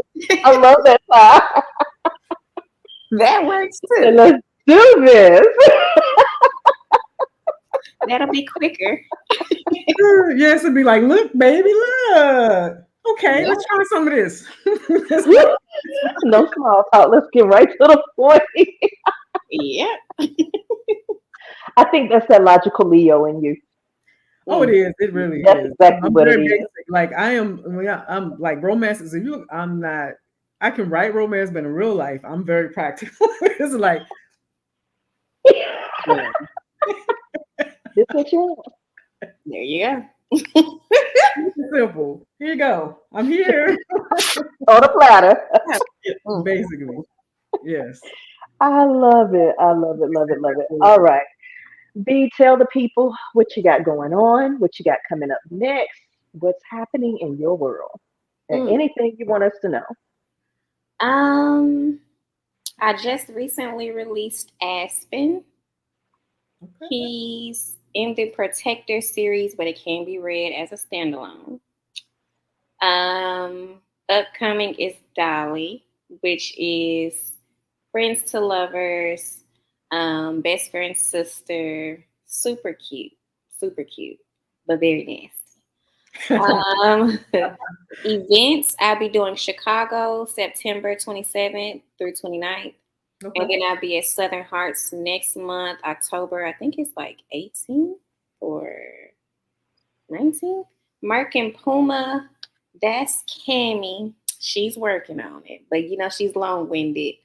[SPEAKER 1] I love that Ty.
[SPEAKER 4] That works
[SPEAKER 1] And
[SPEAKER 4] too.
[SPEAKER 1] let's do this.
[SPEAKER 4] That'll be quicker.
[SPEAKER 2] Yes, it'd be like, "Look, baby, look. Okay,
[SPEAKER 4] Yeah.
[SPEAKER 2] let's try some of this." Let's go.
[SPEAKER 1] No small talk. Let's get right to the point.
[SPEAKER 4] Yeah.
[SPEAKER 1] I think that's that logical Leo in you.
[SPEAKER 2] Oh, it
[SPEAKER 1] Mm,
[SPEAKER 2] is. It really
[SPEAKER 1] that's
[SPEAKER 2] is.
[SPEAKER 1] exactly
[SPEAKER 2] I'm
[SPEAKER 1] what it
[SPEAKER 2] very
[SPEAKER 1] is.
[SPEAKER 2] basic. Like I am. I'm like romances. If you look, I'm not. I can write romance, but in real life, I'm very practical. It's like, yeah.
[SPEAKER 1] This what you want.
[SPEAKER 4] There you go.
[SPEAKER 2] Simple. Here you go. I'm here.
[SPEAKER 1] On a platter.
[SPEAKER 2] Basically. Yes.
[SPEAKER 1] I love it. I love it. Love it. Love it. All right. B, tell the people what you got going on, what you got coming up next, what's happening in your world, and
[SPEAKER 4] Mm.
[SPEAKER 1] anything you want us to know.
[SPEAKER 4] Um, I just recently released Aspen.
[SPEAKER 2] Okay.
[SPEAKER 4] He's in the Protector series, but it can be read as a standalone. Um, Upcoming is Dolly, which is friends to lovers, best friend sister, super cute, but very nasty. Events, I'll be doing Chicago September 27th through 29th. And
[SPEAKER 2] Okay.
[SPEAKER 4] then I'll be at Southern Hearts next month, October. I think it's like 18th or 19th. Mark and Puma, that's Cammy. She's working on it, but she's long winded.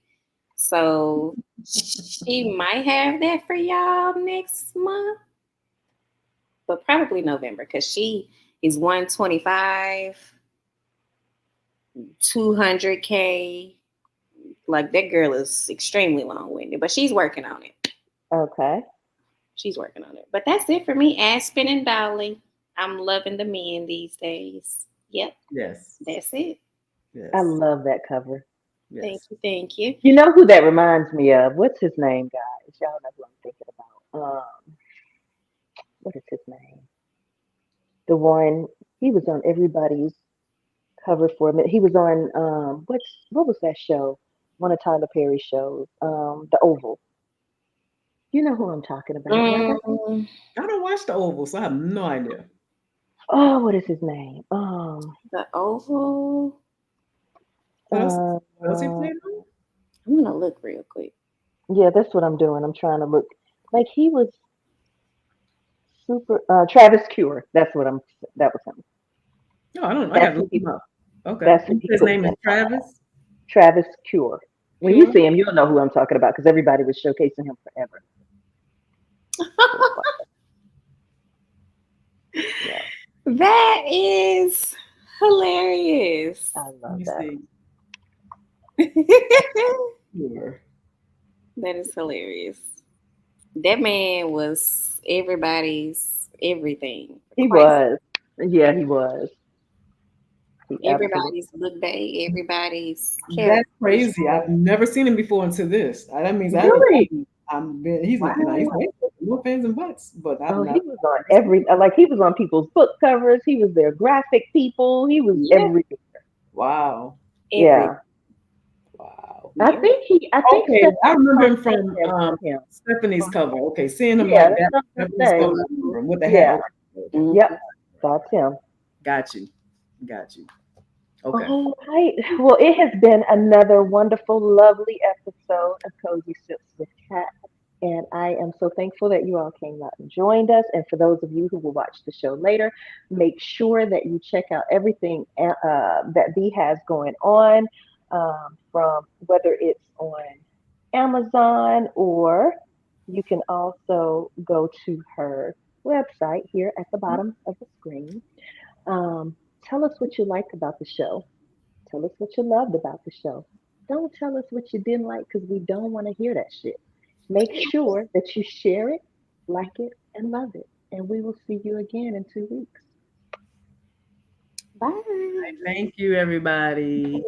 [SPEAKER 4] So she might have that for y'all next month, but probably November because she is 125, 200K. Like that girl is extremely long winded, but she's working on it.
[SPEAKER 1] Okay.
[SPEAKER 4] She's working on it. But that's it for me. Aspen and Dolly. I'm loving the men these days. Yep,
[SPEAKER 2] Yes.
[SPEAKER 4] that's it.
[SPEAKER 1] I
[SPEAKER 2] Yes.
[SPEAKER 1] love that cover.
[SPEAKER 4] Thank
[SPEAKER 2] Yes.
[SPEAKER 4] you. Thank you.
[SPEAKER 1] You know who that reminds me of? What's his name, guys? Y'all know who I'm thinking about. What is his name? The one he was on everybody's cover for a minute. He was on what was that show? One of Tyler Perry's shows. The Oval. You know who I'm talking about, right?
[SPEAKER 4] Mm,
[SPEAKER 2] I don't watch the Oval, so I have no idea.
[SPEAKER 1] Oh, what is his name?
[SPEAKER 4] the Oval.
[SPEAKER 2] What else?
[SPEAKER 1] Uh,
[SPEAKER 2] What else he
[SPEAKER 1] uh,
[SPEAKER 2] played on?
[SPEAKER 4] I'm gonna look real quick.
[SPEAKER 1] yeah, that's what I'm doing. I'm trying to look like he was super. Travis Cure. That's what I'm. That was him.
[SPEAKER 2] No, I don't. I got
[SPEAKER 1] That's
[SPEAKER 2] to
[SPEAKER 1] who
[SPEAKER 2] look
[SPEAKER 1] he.
[SPEAKER 2] him up. Okay.
[SPEAKER 1] That's who
[SPEAKER 2] You
[SPEAKER 1] he
[SPEAKER 2] said his
[SPEAKER 1] put
[SPEAKER 2] name
[SPEAKER 1] me
[SPEAKER 2] is
[SPEAKER 1] in.
[SPEAKER 2] Travis
[SPEAKER 1] Travis Cure. When you
[SPEAKER 2] Cure.
[SPEAKER 1] see him, you'll know who I'm talking about because everybody was showcasing him forever. Yeah,
[SPEAKER 4] That is hilarious.
[SPEAKER 1] I
[SPEAKER 2] Let
[SPEAKER 1] love
[SPEAKER 2] me
[SPEAKER 1] that.
[SPEAKER 2] see. Cure.
[SPEAKER 4] That is hilarious. That man was everybody's everything.
[SPEAKER 1] He
[SPEAKER 4] Quite
[SPEAKER 1] was. Yeah, he was. He absolutely.
[SPEAKER 4] everybody's book bag, everybody's
[SPEAKER 2] That's
[SPEAKER 4] character.
[SPEAKER 2] crazy. I've never seen him before until this. That means I didn't.
[SPEAKER 1] Really?
[SPEAKER 2] He's not. No, he's
[SPEAKER 1] Wow.
[SPEAKER 2] not. No fans and butts, but I've
[SPEAKER 1] Oh, he
[SPEAKER 2] not.
[SPEAKER 1] was on every like he was on people's book covers. He was their graphic people. He was
[SPEAKER 4] Yeah,
[SPEAKER 1] every.
[SPEAKER 2] Wow.
[SPEAKER 4] every
[SPEAKER 1] Yeah,
[SPEAKER 2] Wow.
[SPEAKER 1] I
[SPEAKER 4] year.
[SPEAKER 1] think he. I think
[SPEAKER 2] Okay, I
[SPEAKER 1] Stephanie
[SPEAKER 2] remember him
[SPEAKER 1] contacted
[SPEAKER 2] from
[SPEAKER 1] him.
[SPEAKER 2] Stephanie's cover. Okay, seeing him
[SPEAKER 1] Yeah,
[SPEAKER 2] like
[SPEAKER 1] that's
[SPEAKER 2] that,
[SPEAKER 1] what I'm
[SPEAKER 2] Stephanie's
[SPEAKER 1] gonna
[SPEAKER 2] cover
[SPEAKER 1] say.
[SPEAKER 2] with the hat.
[SPEAKER 1] Yeah.
[SPEAKER 2] Okay, okay.
[SPEAKER 1] Yep.
[SPEAKER 4] Mhm.
[SPEAKER 1] That's him.
[SPEAKER 2] Got you. Got you. Okay.
[SPEAKER 1] All right. Well, it has been another wonderful, lovely episode of Cozy Sips with Cat. And I am so thankful that you all came out and joined us. And for those of you who will watch the show later, make sure that you check out everything that B has going on, from whether it's on Amazon or you can also go to her website here at the bottom of the screen. Tell us what you liked about the show. Tell us what you loved about the show. Don't tell us what you didn't like because we don't want to hear that shit. Make sure that you share it, like it, and love it. And we will see you again in 2 weeks.
[SPEAKER 4] Bye.
[SPEAKER 2] Thank you, everybody.